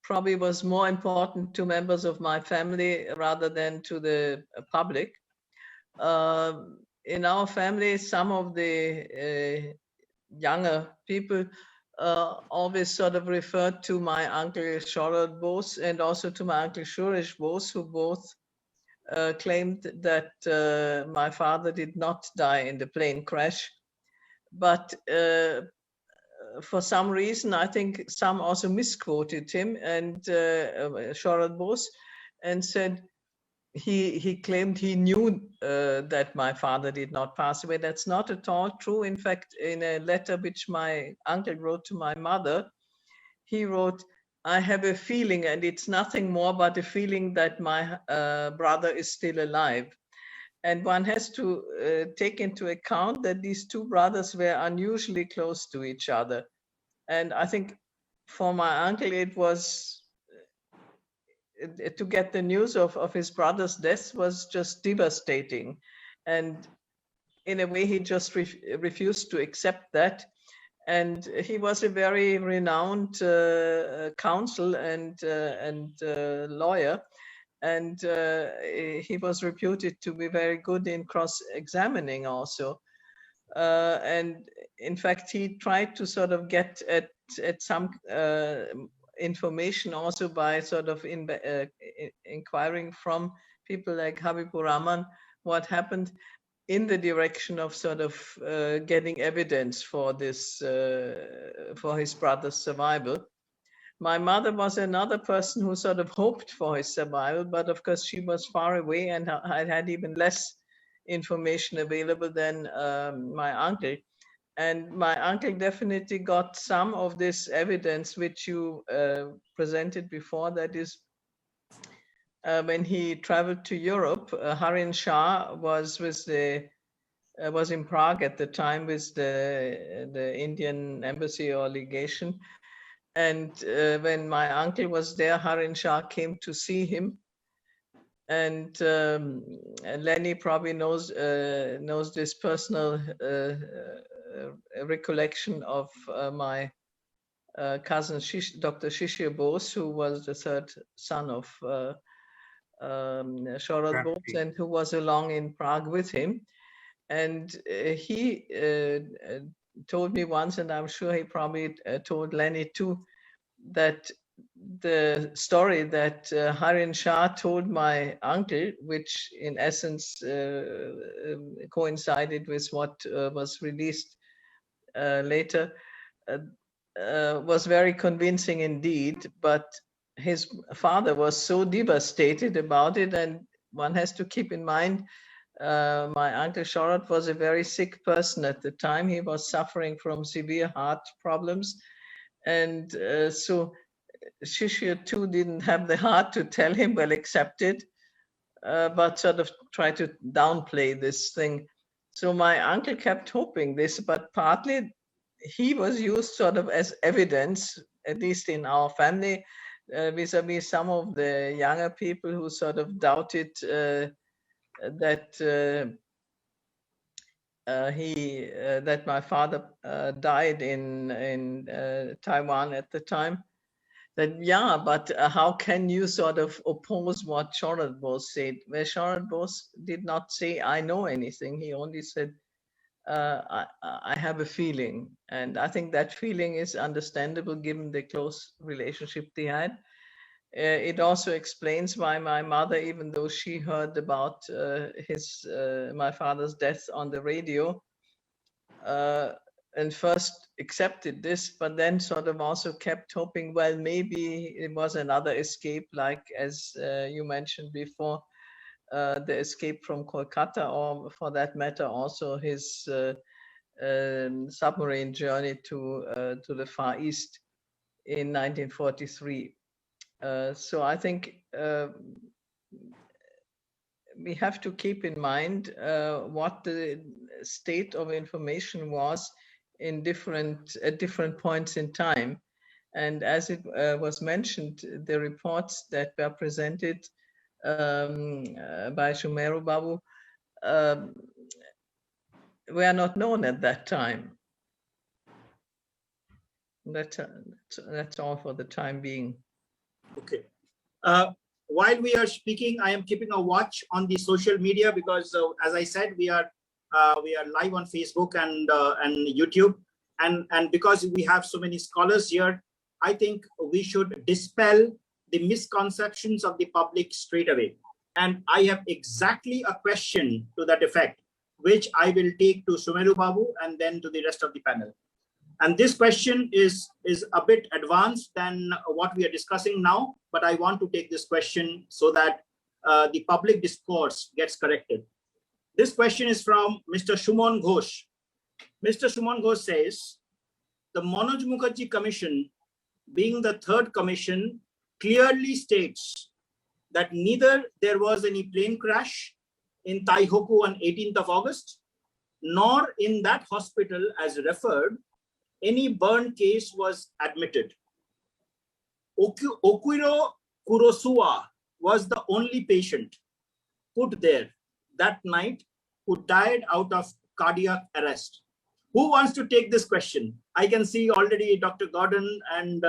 probably was more important to members of my family rather than to the public. In our family, some of the younger people always sort of referred to my uncle Sharad Bose and also to my uncle Shurish Bose, who both claimed that my father did not die in the plane crash. But for some reason, I think some also misquoted him and Sharad Bose and said he claimed he knew that my father did not pass away. That's not at all true. In fact, in a letter which my uncle wrote to my mother, he wrote, "I have a feeling, and it's nothing more but a feeling that my brother is still alive." And one has to take into account that these two brothers were unusually close to each other. And I think for my uncle, it was to get the news of his brother's death was just devastating. And in a way, he just refused to accept that. And he was a very renowned counsel and lawyer. And he was reputed to be very good in cross-examining also. And in fact, he tried to sort of get at some information also by sort of inquiring from people like Habibur Rahman what happened in the direction of sort of getting evidence for this, for his brother's survival. My mother was another person who sort of hoped for his survival, but of course she was far away and had even less information available than my uncle. And my uncle definitely got some of this evidence which you presented before. That is, when he traveled to Europe, Harin Shah was in Prague at the time with the Indian embassy or legation. And when my uncle was there, Harin Shah came to see him. And Lenny probably knows this personal recollection of my cousin Dr. Shishir Bose, who was the third son of Sharad Bose and who was along in Prague with him. And he told me once, and I'm sure he probably told Lenny too, that the story that Harin Shah told my uncle, which in essence coincided with what was released later, was very convincing indeed. But his father was so devastated about it, and one has to keep in mind my uncle Sharad was a very sick person at the time. He was suffering from severe heart problems. And so Shishir too didn't have the heart to tell him, well, accepted, but sort of try to downplay this thing. So my uncle kept hoping this, but partly he was used sort of as evidence, at least in our family, vis-a-vis some of the younger people who sort of doubted that that my father died in Taiwan at the time. That yeah, but how can you sort of oppose what Sharad Bose said? Where Sharad Bose did not say I know anything. He only said I have a feeling, and I think that feeling is understandable given the close relationship they had. It also explains why my mother, even though she heard about my father's death on the radio, and first accepted this, but then sort of also kept hoping, well, maybe it was another escape, like as you mentioned before, the escape from Kolkata, or for that matter, also his submarine journey to the Far East in 1943. So I think we have to keep in mind what the state of information was at different points in time. And as it was mentioned, the reports that were presented by Sumeru Babu were not known at that time. That's all for the time being. Okay. While we are speaking, I am keeping a watch on the social media because, as I said, we are live on Facebook and YouTube, and because we have so many scholars here, I think we should dispel the misconceptions of the public straight away. And I have exactly a question to that effect, which I will take to Sumeru Babu and then to the rest of the panel. And this question is a bit advanced than what we are discussing now, but I want to take this question so that the public discourse gets corrected. This question is from Mr. Shumon Ghosh. Mr. Shumon Ghosh says, the Manoj Mukherjee Commission, being the third commission, clearly states that neither there was any plane crash in Taihoku on 18th of August, nor in that hospital as referred, any burn case was admitted. Okuro Kurosuwa was the only patient put there that night who died out of cardiac arrest. Who wants to take this question? I can see already Dr. Gordon and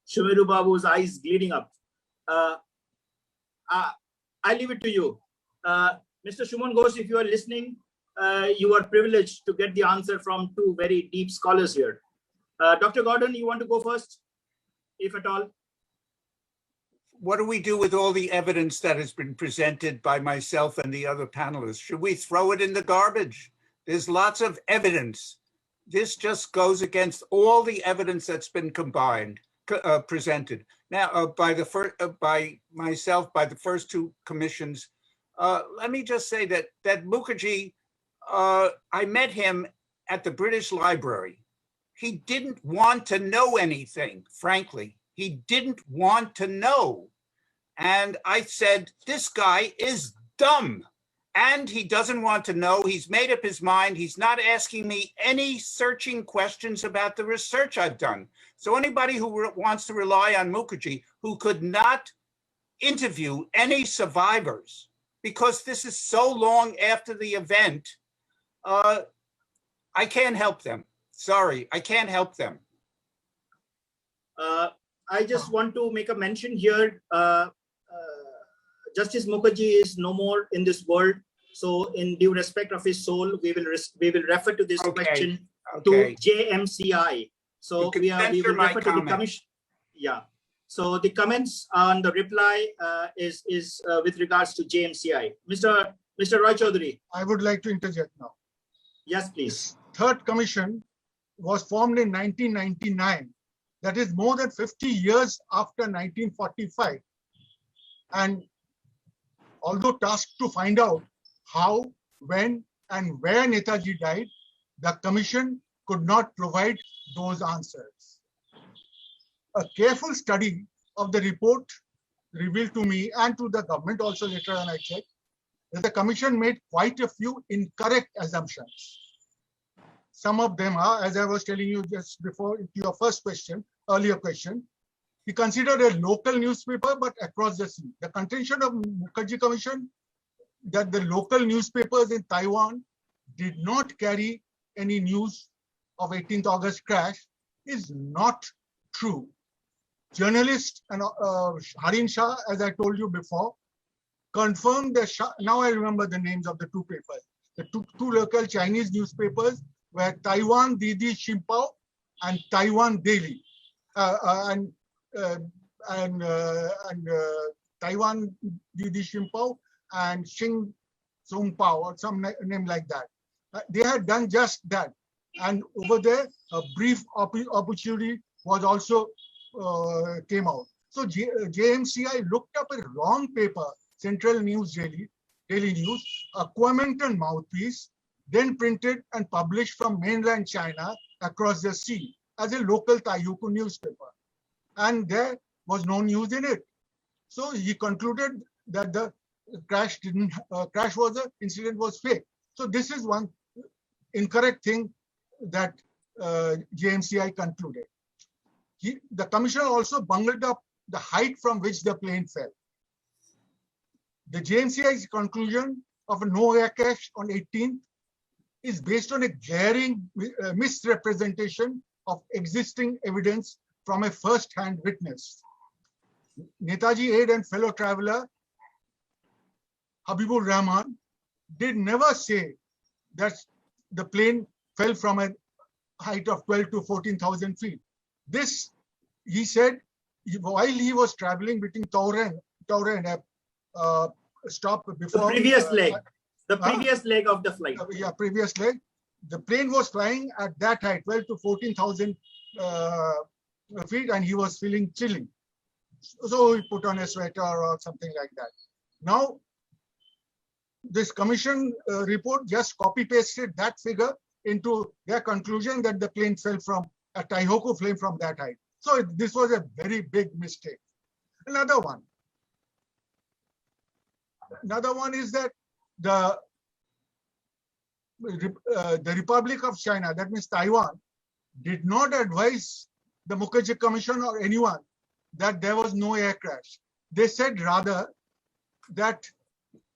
Sumeru Babu's eyes gleaming up. I leave it to you. Mr. Shumon Ghosh, if you are listening, you are privileged to get the answer from two very deep scholars here. Dr. Gordon, you want to go first, if at all? What do we do with all the evidence that has been presented by myself and the other panelists? Should we throw it in the garbage? There's lots of evidence. This just goes against all the evidence that's been presented. Now, by myself, by the first two commissions, let me just say that Mukherjee, I met him at the British Library. He didn't want to know anything, frankly. He didn't want to know. And I said, this guy is dumb. And he doesn't want to know. He's made up his mind. He's not asking me any searching questions about the research I've done. So anybody who wants to rely on Mukherjee, who could not interview any survivors, because this is so long after the event, I can't help them. Sorry, I can't help them. I just want to make a mention here. Justice Mukherjee is no more in this world. So in due respect of his soul, we will refer to this question to JMCI. So we will refer to the commission. Yeah. So the comments on the reply is with regards to JMCI. Mr. Roy Chaudhary. I would like to interject now. Yes, please. Third commission was formed in 1999. That is more than 50 years after 1945. And although tasked to find out how, when, and where Netaji died, the commission could not provide those answers. A careful study of the report revealed to me and to the government also later on I checked that the commission made quite a few incorrect assumptions. Some of them are, as I was telling you just before your first question, earlier question, he considered a local newspaper, but across the sea. The contention of Mukherjee Commission that the local newspapers in Taiwan did not carry any news of 18th August crash is not true. Journalist and Harin Shah, as I told you before, confirmed that now I remember the names of the two papers. The two local Chinese newspapers were Taiwan Didi Ximpao and Taiwan Daily. Taiwan Didi Ximpao and Xing Zhongpao or some name like that. They had done just that. And over there, a brief opportunity was also came out. So JMCI looked up a wrong paper, Central News Daily News, a Kuomintang mouthpiece, then printed and published from mainland China across the sea as a local Taihoku newspaper. And there was no news in it. So he concluded that the incident was fake. So this is one incorrect thing that JMCI concluded. The commissioner also bungled up the height from which the plane fell. The JMCI's conclusion of a no air crash on 18th is based on a glaring misrepresentation of existing evidence from a first-hand witness. Netaji aide and fellow traveler Habibur Rahman did never say that the plane fell from a height of 12 to 14,000 feet. This, he said, while he was traveling between Taura and stop before the previous leg. The previous leg of the flight. Yeah, previous leg. The plane was flying at that height, 12 to 14,000 feet, and he was feeling chilly. So he put on a sweater or something like that. Now, this commission report just copy-pasted that figure into their conclusion that the plane fell from a Taihoku flame from that height. So this was a very big mistake. Another one is that the Republic of China, that means Taiwan, did not advise the Mukherjee Commission or anyone that there was no air crash. They said rather that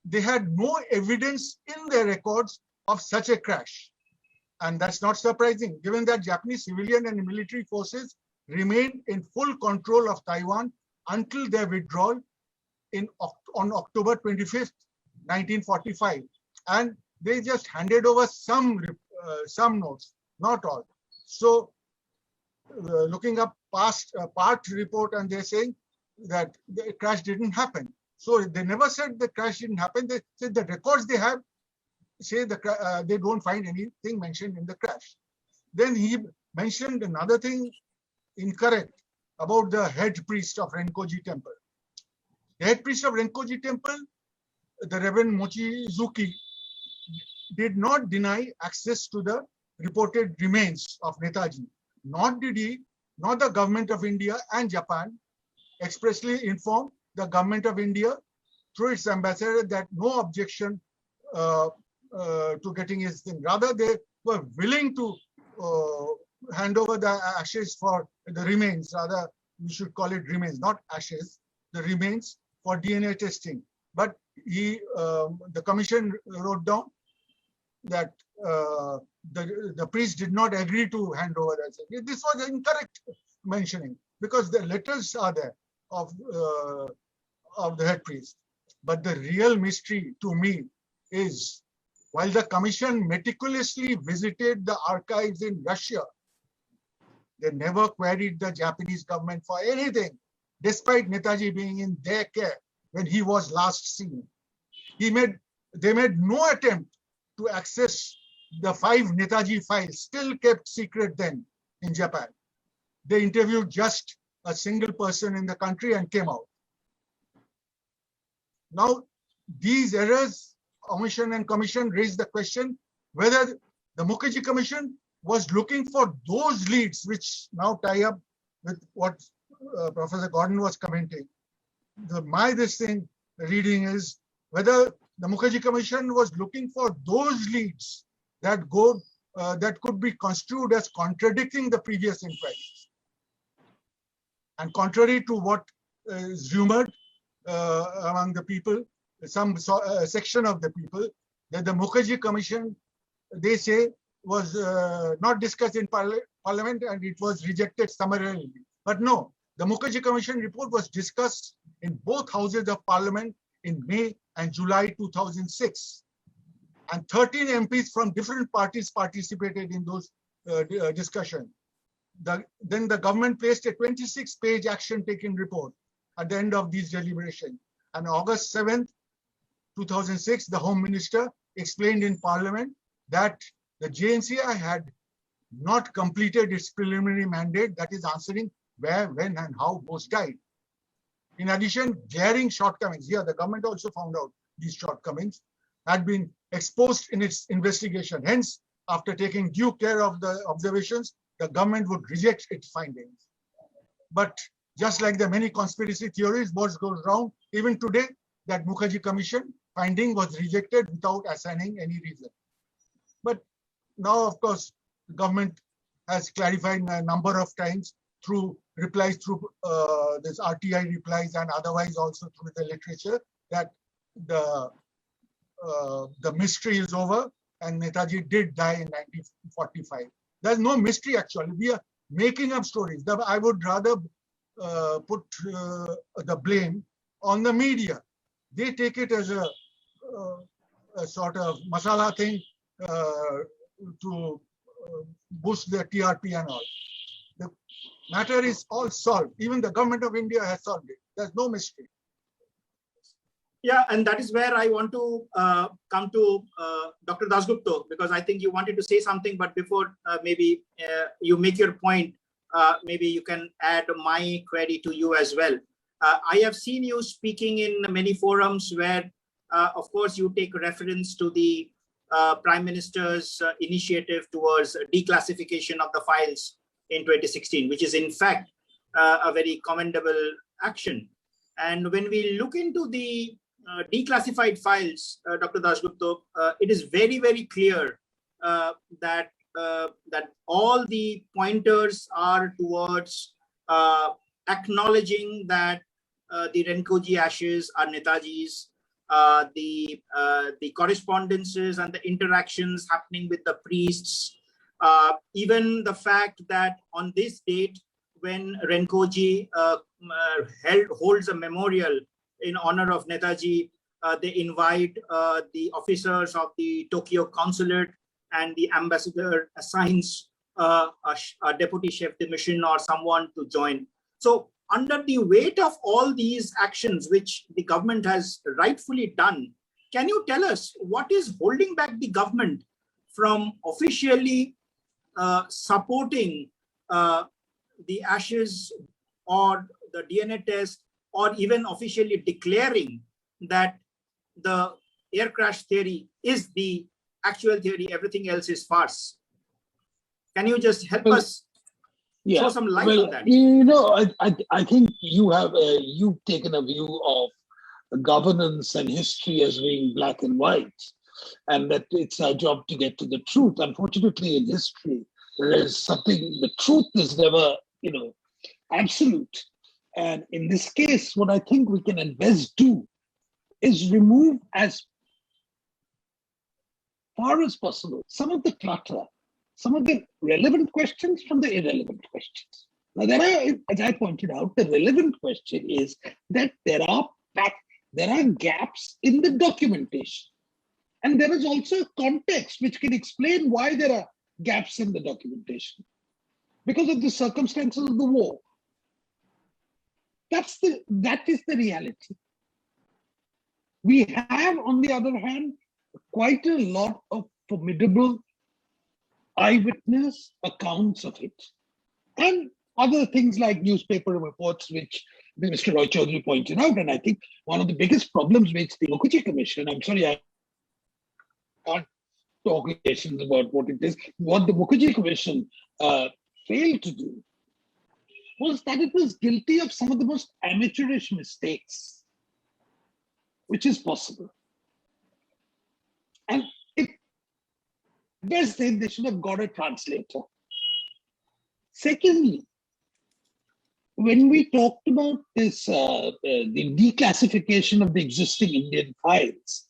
they had no evidence in their records of such a crash. And that's not surprising, given that Japanese civilian and military forces remained in full control of Taiwan until their withdrawal on October 25th, 1945. And they just handed over some notes, not all. So looking up past part report, and they're saying that the crash didn't happen. So they never said the crash didn't happen. They said the records they have say they don't find anything mentioned in the crash. Then he mentioned another thing incorrect about the head priest of Renkoji Temple. The head priest of Renkoji Temple, the Reverend Mochizuki, did not deny access to the reported remains of Netaji. Nor did he, nor the government of India and Japan expressly informed the government of India through its ambassador that no objection to getting his thing. Rather, they were willing to hand over the ashes for the remains. Rather, we should call it remains, not ashes, the remains for DNA testing. But the commission wrote down that the priest did not agree to hand over that. This was incorrect mentioning because the letters are there of the head priest. But the real mystery to me is, while the commission meticulously visited the archives in Russia, they never queried the Japanese government for anything, despite Netaji being in their care when he was last seen. They made no attempt to access the 5 Netaji files still kept secret then in Japan. They interviewed just a single person in the country and came out. Now, these errors, omission and commission, raise the question whether the Mukherjee Commission was looking for those leads which now tie up with what Professor Gordon was commenting. Reading is whether the Mukherjee Commission was looking for those leads that could be construed as contradicting the previous inquiries. And contrary to what is rumored among the people, some section of the people, that the Mukherjee Commission, they say, was not discussed in Parliament and it was rejected summarily. But no, the Mukherjee Commission report was discussed in both houses of Parliament in May and July 2006. And 13 MPs from different parties participated in those discussions. Then the government placed a 26-page action-taking report at the end of these deliberations. And August 7th, 2006, the Home Minister explained in Parliament that the JNCI had not completed its preliminary mandate, that is answering where, when, and how Bose died. In addition, glaring shortcomings, here the government also found out these shortcomings, had been exposed in its investigation. Hence, after taking due care of the observations, the government would reject its findings. But just like the many conspiracy theories, what goes wrong, even today, that Mukherjee Commission finding was rejected without assigning any reason. But now, of course, the government has clarified a number of times through replies, through this RTI replies, and otherwise also through the literature, that the mystery is over and Netaji did die in 1945. There's no mystery actually. We are making up stories. I would rather put the blame on the media. They take it as a sort of masala thing to boost their TRP and all. The matter is all solved. Even the government of India has solved it. There's no mystery. Yeah, and that is where I want to come to Dr. Dasgupta, because I think you wanted to say something, but before maybe you make your point, maybe you can add my query to you as well. I have seen you speaking in many forums where, of course, you take reference to the Prime Minister's initiative towards declassification of the files in 2016, which is in fact a very commendable action. And when we look into the declassified files, Dr. Dasgupta, it is very, very clear that all the pointers are towards acknowledging that the Renkoji ashes are Netaji's, the correspondences and the interactions happening with the priests, even the fact that on this date, when Renkoji holds a memorial in honor of Netaji, they invite the officers of the Tokyo consulate, and the ambassador assigns a deputy chef de mission or someone to join. So under the weight of all these actions, which the government has rightfully done, can you tell us what is holding back the government from officially supporting the ashes or the DNA test, or even officially declaring that the air crash theory is the actual theory, everything else is farce? Can you just help us throw some light on that? You know, I think you've taken a view of governance and history as being black and white, and that it's our job to get to the truth. Unfortunately, in history, there is something, the truth is never, absolute. And in this case, what I think we can best do is remove as far as possible some of the clutter, some of the relevant questions from the irrelevant questions. Now, there are, as I pointed out, the relevant question is that there are gaps in the documentation. And there is also a context which can explain why there are gaps in the documentation because of the circumstances of the war. That is the reality. We have, on the other hand, quite a lot of formidable eyewitness accounts of it, and other things like newspaper reports, which Mr. Roy Chaudhary pointed out. And I think one of the biggest problems which the Mukherjee Commission, I'm sorry, I can't talk about what it is, what the Mukherjee Commission failed to do was that it was guilty of some of the most amateurish mistakes, which is possible. And best thing, they should have got a translator. Secondly, when we talked about this, the declassification of the existing Indian files,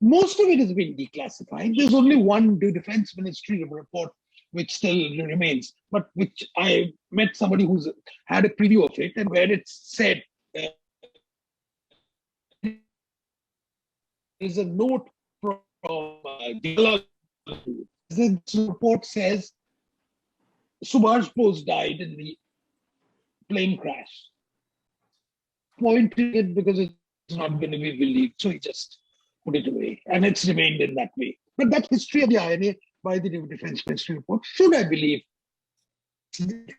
most of it has been declassified. There's only one Defense Ministry report which still remains, but which I met somebody who's had a preview of it, and where it said, there's a note from this report says Subhash Bose died in the plane crash. Pointing it because it's not going to be believed, so he just put it away, and it's remained in that way. But that history of the INA by the Defense Ministry report, should I believe the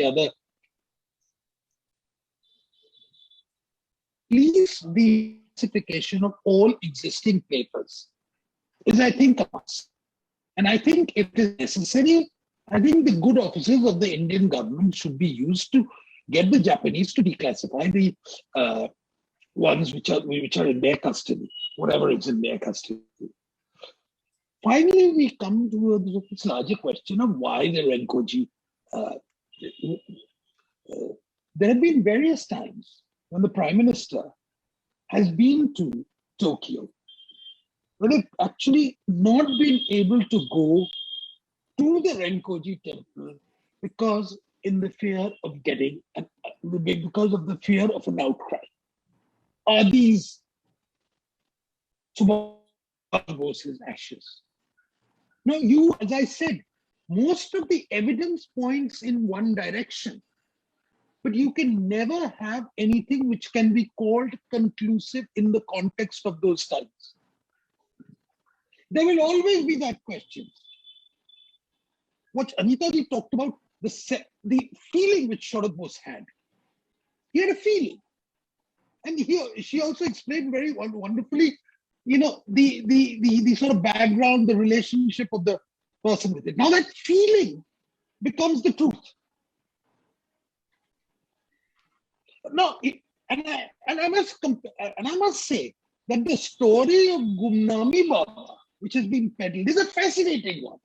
other, please the classification of all existing papers is, I think, a must. And I think it is necessary. I think the good offices of the Indian government should be used to get the Japanese to declassify the ones which are in their custody, whatever is in their custody. Finally, we come to this larger question of why the Renkoji. There have been various times when the Prime Minister has been to Tokyo, but they've actually not been able to go to the Renkoji temple because in the fear of because of the fear of an outcry. Are these Subhash Bose's ashes? No, as I said, most of the evidence points in one direction, but you can never have anything which can be called conclusive in the context of those times. There will always be that question. What Anita ji talked about, the feeling which Sharat Bose had. He had a feeling. And she also explained very wonderfully, the sort of background, the relationship of the person with it. Now that feeling becomes the truth. No, I must say that the story of Gumnami Baba, which has been peddled, is a fascinating one.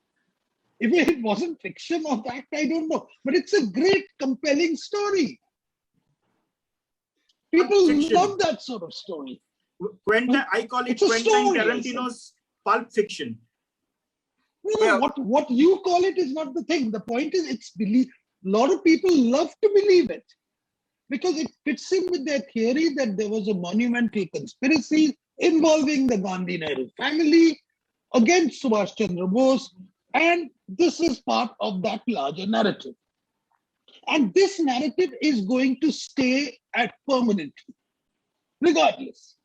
If it wasn't fiction or fact, I don't know. But it's a great, compelling story. People love that sort of story. I call it Quentin Tarantino's Pulp Fiction. What you call it is not the thing. The point is, it's belief. A lot of people love to believe it because it fits in with their theory that there was a monumental conspiracy involving the Gandhi Nehru family against Subhash Chandra Bose, and this is part of that larger narrative. And this narrative is going to stay at permanently, regardless.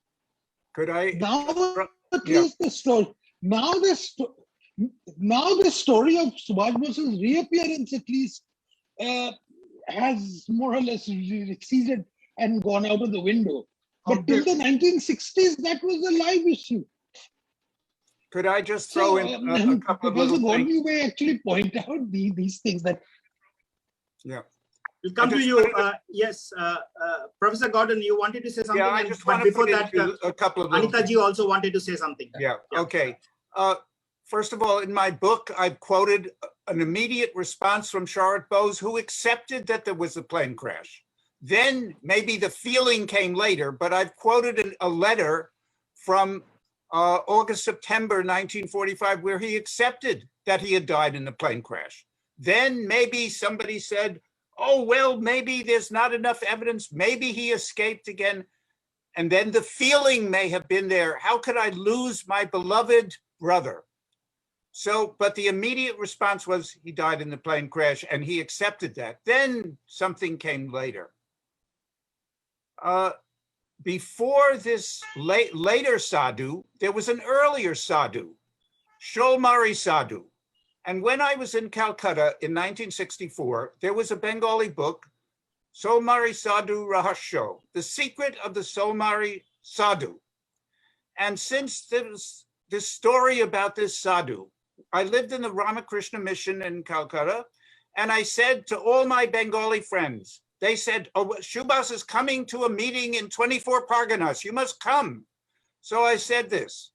Could I? Now, at least the story. Now the story of Subhash Bose's reappearance, at least, has more or less receded and gone out of the window. But till the 1960s, that was a live issue. Could I just throw in a couple of little things? You may actually point out these things that. Yeah. We'll come to you. Yes, Professor Gordon, you wanted to say something. Yeah, I just want to put into a couple of Anita ji also wanted to say something. Yeah. Okay. First of all, in my book, I've quoted an immediate response from Sharat Bose, who accepted that there was a plane crash. Then maybe the feeling came later, but I've quoted a letter from August, September 1945, where he accepted that he had died in the plane crash. Then maybe somebody said, oh, well, maybe there's not enough evidence. Maybe he escaped again. And then the feeling may have been there. How could I lose my beloved brother? So, but the immediate response was he died in the plane crash, and he accepted that. Then something came later. Before this later sadhu, there was an earlier sadhu, Sholmari Sadhu. And when I was in Calcutta in 1964, there was a Bengali book, Solmari Sadhu Rahasyo, The Secret of the Solmari Sadhu. And since there's this story about this sadhu, I lived in the Ramakrishna mission in Calcutta, and I said to all my Bengali friends, they said, oh, Shubhas is coming to a meeting in 24 Parganas, you must come. So I said this,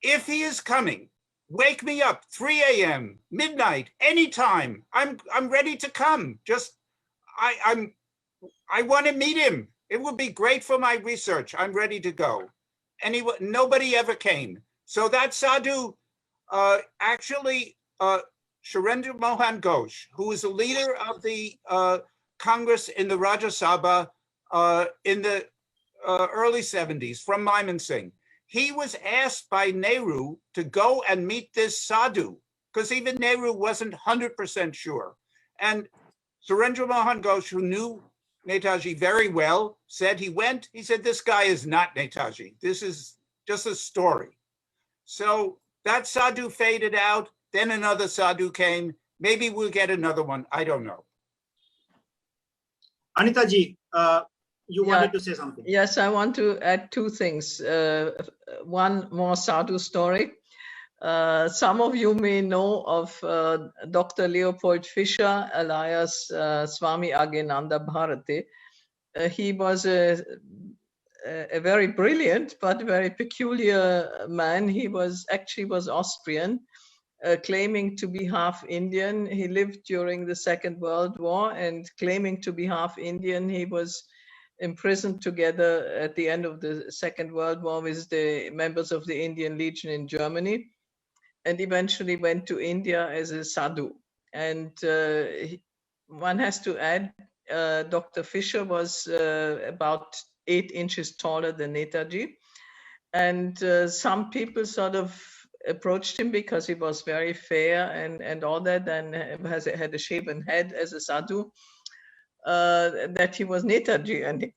if he is coming, wake me up, 3 a.m., midnight, anytime. I'm ready to come. Just, I want to meet him. It would be great for my research. I'm ready to go. Anyway, nobody ever came. So that sadhu, actually, Surendra Mohan Ghosh, who was the leader of the Congress in the Rajya Sabha in the early 70s from Mymensingh. He was asked by Nehru to go and meet this sadhu, because even Nehru wasn't 100% sure. And Surendra Mohan Ghosh, who knew Netaji very well, said he went, he said, this guy is not Netaji. This is just a story. So that sadhu faded out, then another sadhu came. Maybe we'll get another one, I don't know. Anita ji, you wanted to say something. Yes, I want to add two things. One more sadhu story. Some of you may know of Dr. Leopold Fischer, alias Swami Agyananda Bharati. He was a very brilliant but very peculiar man. He was Austrian, claiming to be half Indian. He lived during the Second World War, and claiming to be half Indian, he was imprisoned together at the end of the Second World War with the members of the Indian Legion in Germany, and eventually went to India as a sadhu. And one has to add, Dr. Fischer was about 8 inches taller than Netaji. And some people sort of approached him because he was very fair and all that, and had a shaven head as a sadhu, that he was Netaji. And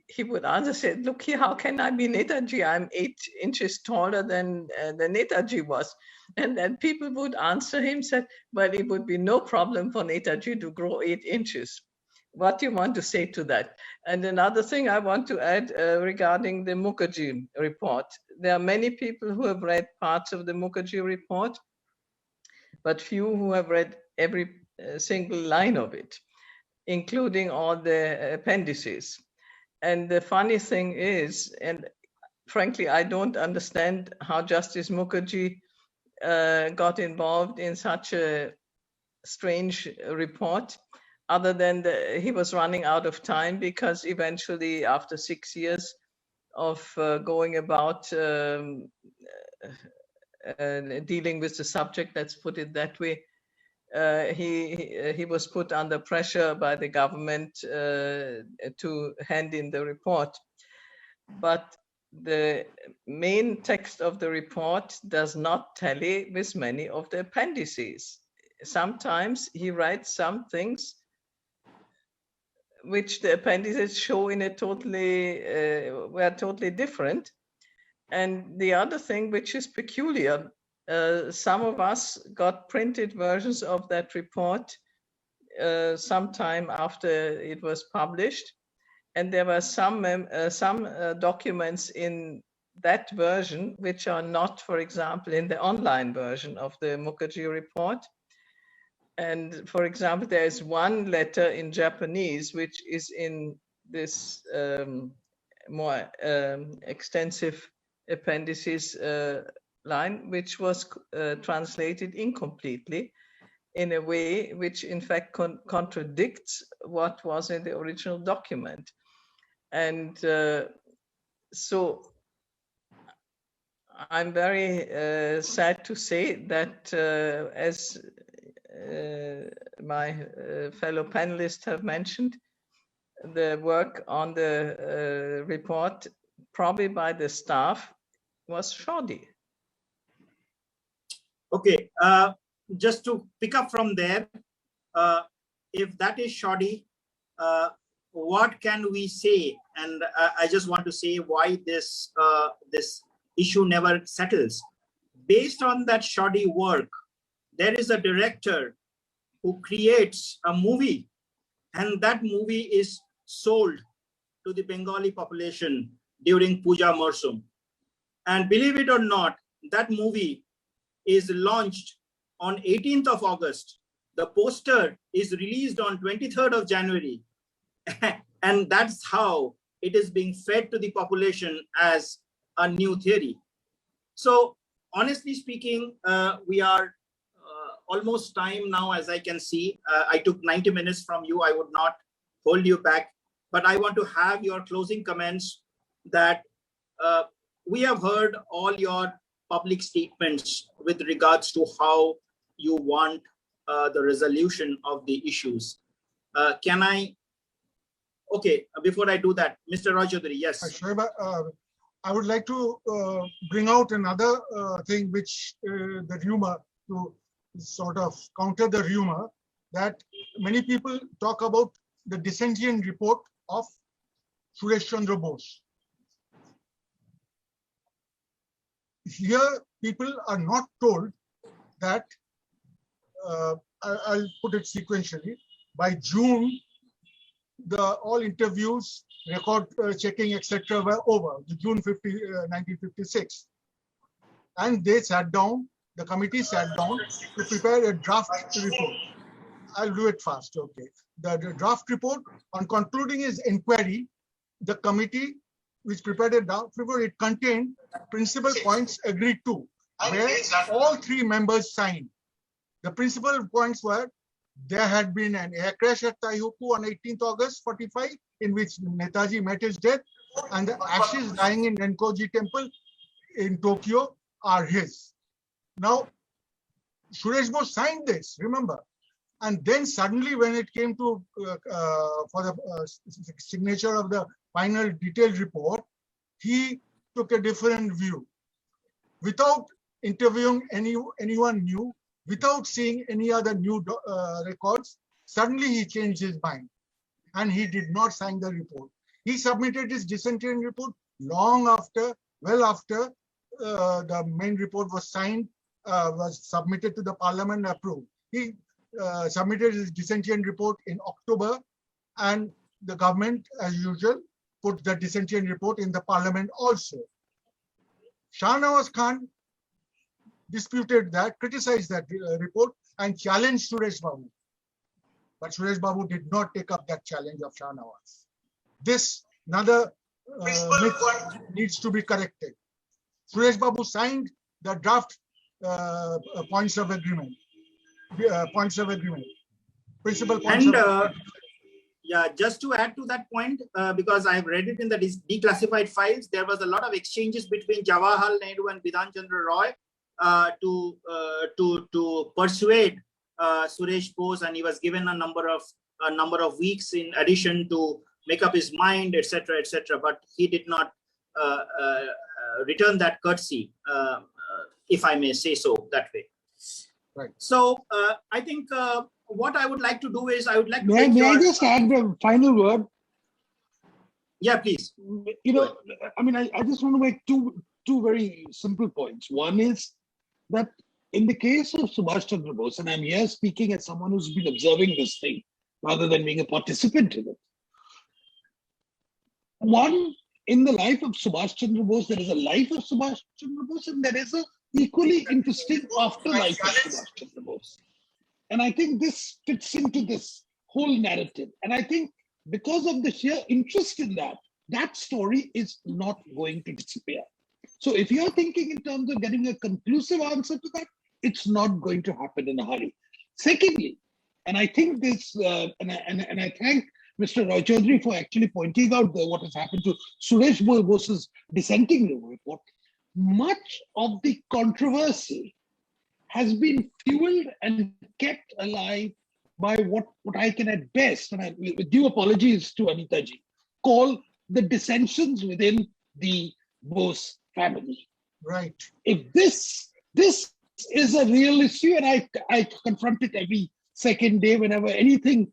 he would answer, said, look here, how can I be Netaji? I'm 8 inches taller than Netaji was. And then people would answer him, said, well, it would be no problem for Netaji to grow 8 inches. What do you want to say to that? And another thing I want to add regarding the Mukherjee report. There are many people who have read parts of the Mukherjee report, but few who have read every single line of it, including all the appendices. And the funny thing is, and frankly, I don't understand how Justice Mukherjee got involved in such a strange report, other than he was running out of time, because eventually, after 6 years of going about dealing with the subject, let's put it that way, he was put under pressure by the government to hand in the report. But the main text of the report does not tally with many of the appendices. Sometimes he writes some things which the appendices show in a were totally different. And the other thing which is peculiar, some of us got printed versions of that report sometime after it was published. And there were some documents in that version which are not, for example, in the online version of the Mukherjee report. And for example, there is one letter in Japanese which is in this more extensive appendices line, which was translated incompletely in a way which in fact contradicts what was in the original document. And so I'm very sad to say that as my fellow panelists have mentioned, the work on the report, probably by the staff, was shoddy. Okay, just to pick up from there, if that is shoddy, what can we say? And I just want to say why this issue never settles. Based on that shoddy work, there is a director who creates a movie, and that movie is sold to the Bengali population during Puja Marsum. And believe it or not, that movie is launched on 18th of August. The poster is released on 23rd of January. And that's how it is being fed to the population as a new theory. So honestly speaking, we are almost time now, as I can see. I took 90 minutes from you. I would not hold you back, but I want to have your closing comments that we have heard all your public statements with regards to how you want the resolution of the issues. Can I? Okay, before I do that, Mr. Rajodhuri, yes. Shoaib, I would like to bring out another thing which the rumor, to sort of counter the rumor, that many people talk about the dissentient report of Suresh Chandra Bose. Here, people are not told that, I'll put it sequentially, by June, all interviews, record checking, etc. were over, June 1956. and they sat down, the committee sat down to prepare a draft report. I'll do it fast, okay. The draft report on concluding his inquiry, the committee which prepared a draft report, it contained principal points agreed to, where all three members signed. The principal points were, there had been an air crash at Taihoku on 18th August 45, in which Netaji met his death, and the ashes lying in Renkoji Temple in Tokyo are his. Now, Suresh Bose signed this, remember, and then suddenly when it came to for the signature of the final detailed report, he took a different view. Without interviewing anyone new, without seeing any other new records, suddenly he changed his mind and he did not sign the report. He submitted his dissenting report long after, well after the main report was signed, was submitted to the parliament and approved. He submitted his dissenting report in October, and the government, as usual, put the dissenting report in the parliament also. Shah Nawaz Khan disputed that, criticized that report, and challenged Suresh Babu. But Suresh Babu did not take up that challenge of Shah Nawaz. This another myth needs to be corrected. Suresh Babu signed the draft points of agreement. Principal points And of agreement. yeah, just to add to that point, because I've read it in the declassified files, there was a lot of exchanges between Jawaharlal Nehru and Bidhan Chandra Roy to persuade Suresh Bose, and he was given a number of weeks in addition to make up his mind, etc., etc. But he did not return that courtesy, if I may say so that way. Right. So I think what I would like to do is I would like to May I just add the final word? Yeah, please. You know, I mean, I just want to make two very simple points. One is that in the case of Subhash Chandra Bose, and I'm here speaking as someone who's been observing this thing rather than being a participant in it. One, in the life of Subhash Chandra Bose, there is a life of Subhash Chandra Bose, and there is a equally interesting afterlife of Subhash Chandra Bose. And I think this fits into this whole narrative. And I think because of the sheer interest in that, that story is not going to disappear. So if you're thinking in terms of getting a conclusive answer to that, it's not going to happen in a hurry. Secondly, and I think this, and I thank Mr. Roy Chaudhary for actually pointing out what has happened to Suresh Bose's dissenting report. Much of the controversy has been fueled and kept alive by what I can at best, and with due apologies to Anita ji, call the dissensions within the Bose family. Right. If this is a real issue, and I confront it every second day whenever anything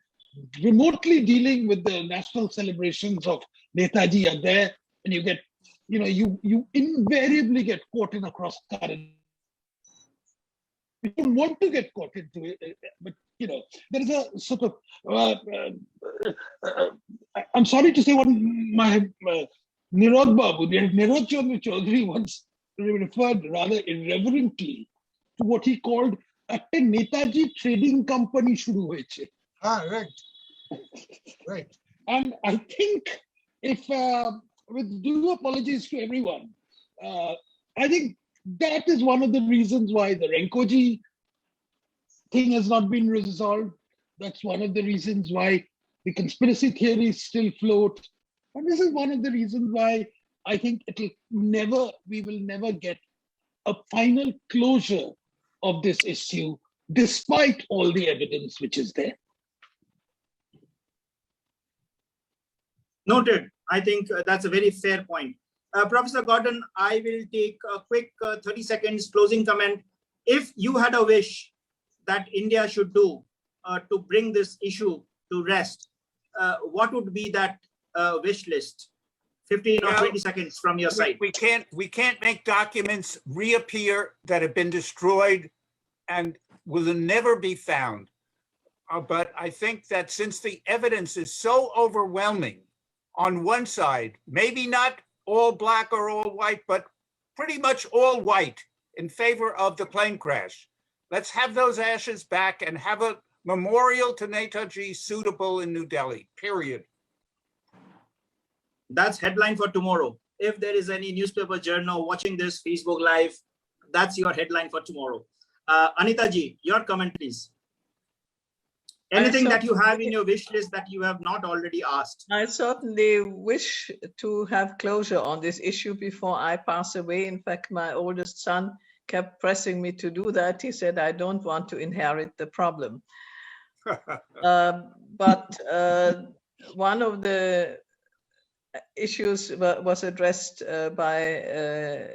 remotely dealing with the national celebrations of Netaji are there, and you get, you invariably get caught in a cross current. You don't want to get caught into it, but there is a sort of, I'm sorry to say, my Nirod Babu, Nirod Chandra Chaudhary once referred rather irreverently to what he called a Netaji trading company shuru hoyeche. Right. Right. And I think if, with due apologies to everyone, I think that is one of the reasons why the Renkoji thing has not been resolved. That's one of the reasons why the conspiracy theories still float. And this is one of the reasons why I think we will never get a final closure of this issue, despite all the evidence which is there. Noted. I think that's a very fair point. Professor Gordon, I will take a quick 30 seconds closing comment. If you had a wish that India should do to bring this issue to rest, what would be that wish list? 15 or 20 seconds from your side. We can't make documents reappear that have been destroyed and will never be found. But I think that since the evidence is so overwhelming on one side, maybe not all black or all white, but pretty much all white in favor of the plane crash. Let's have those ashes back and have a memorial to Netaji suitable in New Delhi, period. That's headline for tomorrow. If there is any newspaper journal watching this Facebook Live, that's your headline for tomorrow. Anita ji, your comment, please. Anything that you have in your wish list that you have not already asked? I certainly wish to have closure on this issue before I pass away. In fact, my oldest son kept pressing me to do that. He said, I don't want to inherit the problem. But one of the issues was addressed by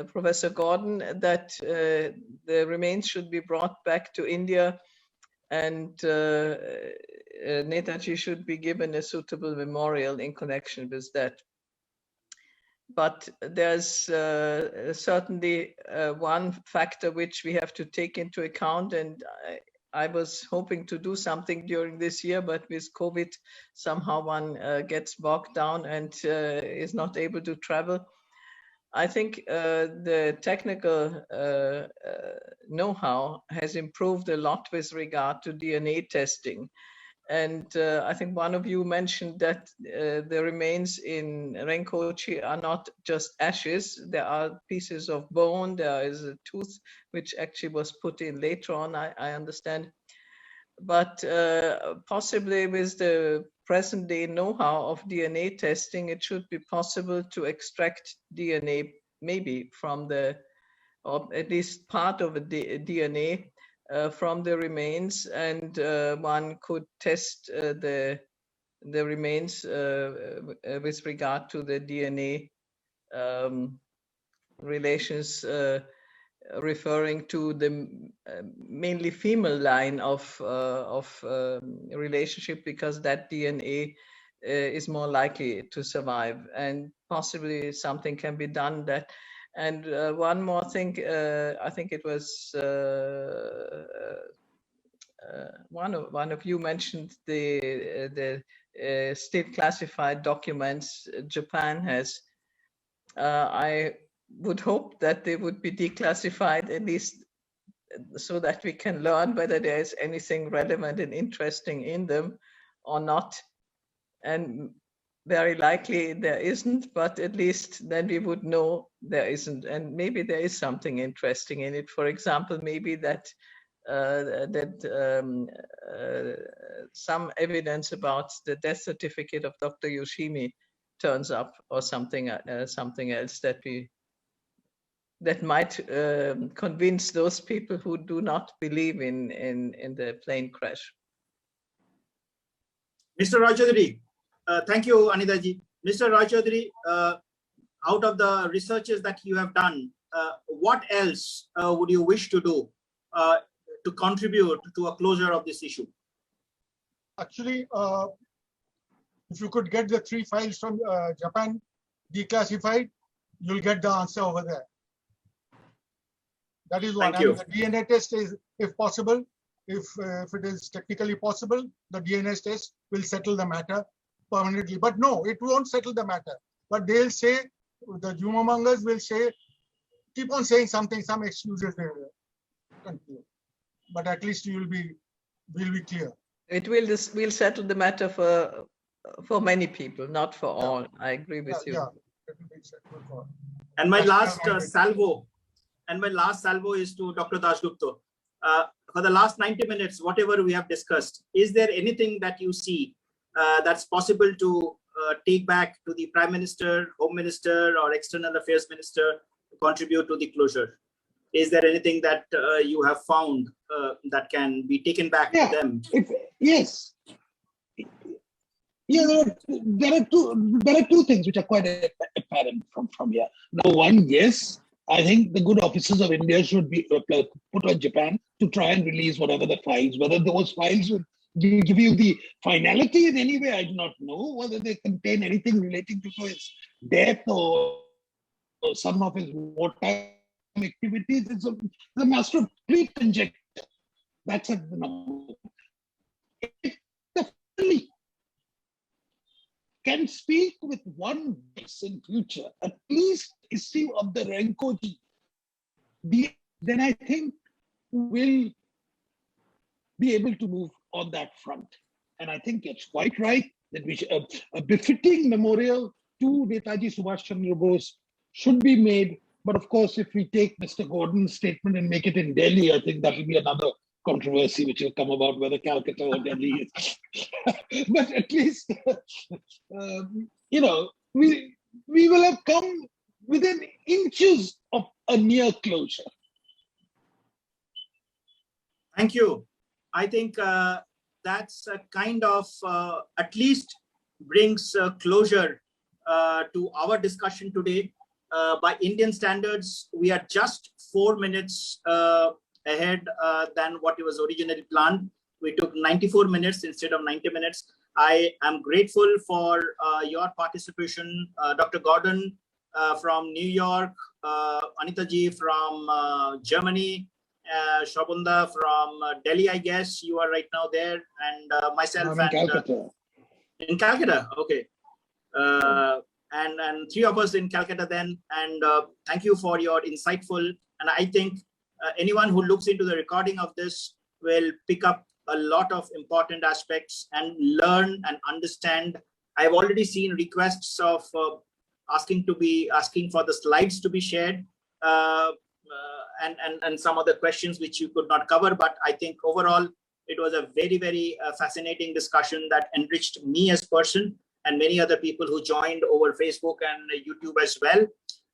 Professor Gordon, that the remains should be brought back to India, and Netaji should be given a suitable memorial in connection with that. But there's certainly one factor which we have to take into account, and I was hoping to do something during this year, but with COVID, somehow one gets bogged down and is not able to travel. I think the technical know-how has improved a lot with regard to DNA testing. And I think one of you mentioned that the remains in Renkochi are not just ashes. There are pieces of bone. There is a tooth, which actually was put in later on, I understand. But possibly with the present day know-how of DNA testing, it should be possible to extract DNA maybe from the, or at least part of the DNA from the remains, and one could test the remains with regard to the DNA relations referring to the mainly female line of relationship, because that DNA is more likely to survive, and possibly something can be done that. And one more thing, I think it was one of you mentioned the still classified documents Japan has. I would hope that they would be declassified, at least so that we can learn whether there is anything relevant and interesting in them or not. And very likely there isn't, but at least then we would know there isn't. And maybe there is something interesting in it. For example, maybe that some evidence about the death certificate of Dr. Yoshimi turns up, or something else that might convince those people who do not believe in the plane crash. Mr. Rajadri, thank you, Anita ji. Mr. Rajadri, out of the researches that you have done, what else would you wish to do to contribute to a closure of this issue? Actually, if you could get the 3 files from Japan declassified, you'll get the answer over there. That is one. Thank you. The DNA test is, if possible, if it is technically possible, the DNA test will settle the matter permanently. But no, it won't settle the matter. But they'll say, the Jumamangers will say, keep on saying something, some excuses they will continue. But at least we'll be clear. It will settle the matter for many people, not for all. I agree with you. Yeah, it will be settled for. And my last salvo. And my last salvo is to Dr. Dasgupta. For the last 90 minutes, whatever we have discussed, is there anything that you see that's possible to take back to the Prime Minister, Home Minister, or External Affairs Minister to contribute to the closure? Is there anything that you have found that can be taken back to them? Yes. Yeah, there are two things which are quite apparent from here. Number one, yes, I think the good officers of India should be put on Japan to try and release whatever the files, whether those files will give you the finality in any way, I do not know, whether they contain anything relating to his death or some of his wartime activities. It's a matter of complete conjecture. That's a number. If the family can speak with one voice in future, at least issue of the Renkoji then I think we'll be able to move on that front. And I think it's quite right that we should, a befitting memorial to Netaji Subhash Chandra Bose should be made. But of course, if we take Mr. Gordon's statement and make it in Delhi, I think that will be another controversy which will come about whether Calcutta or Delhi is. But at least, you know, we will have come within inches of a near closure. Thank you. I think that's a kind of at least brings closure to our discussion today. By Indian standards, we are just 4 minutes ahead than what it was originally planned. We took 94 minutes instead of 90 minutes. I am grateful for your participation, Dr. Gordon from New York, Anita ji from Germany, Shobunda from Delhi, I guess you are right now there, and myself I'm in Calcutta. In Calcutta, okay. And three of us in Calcutta then, and thank you for your insightful, and I think anyone who looks into the recording of this will pick up a lot of important aspects and learn and understand. I've already seen requests of asking for the slides to be shared, and some other questions which you could not cover, but I think overall it was a very, very fascinating discussion that enriched me as a person and many other people who joined over Facebook and YouTube as well.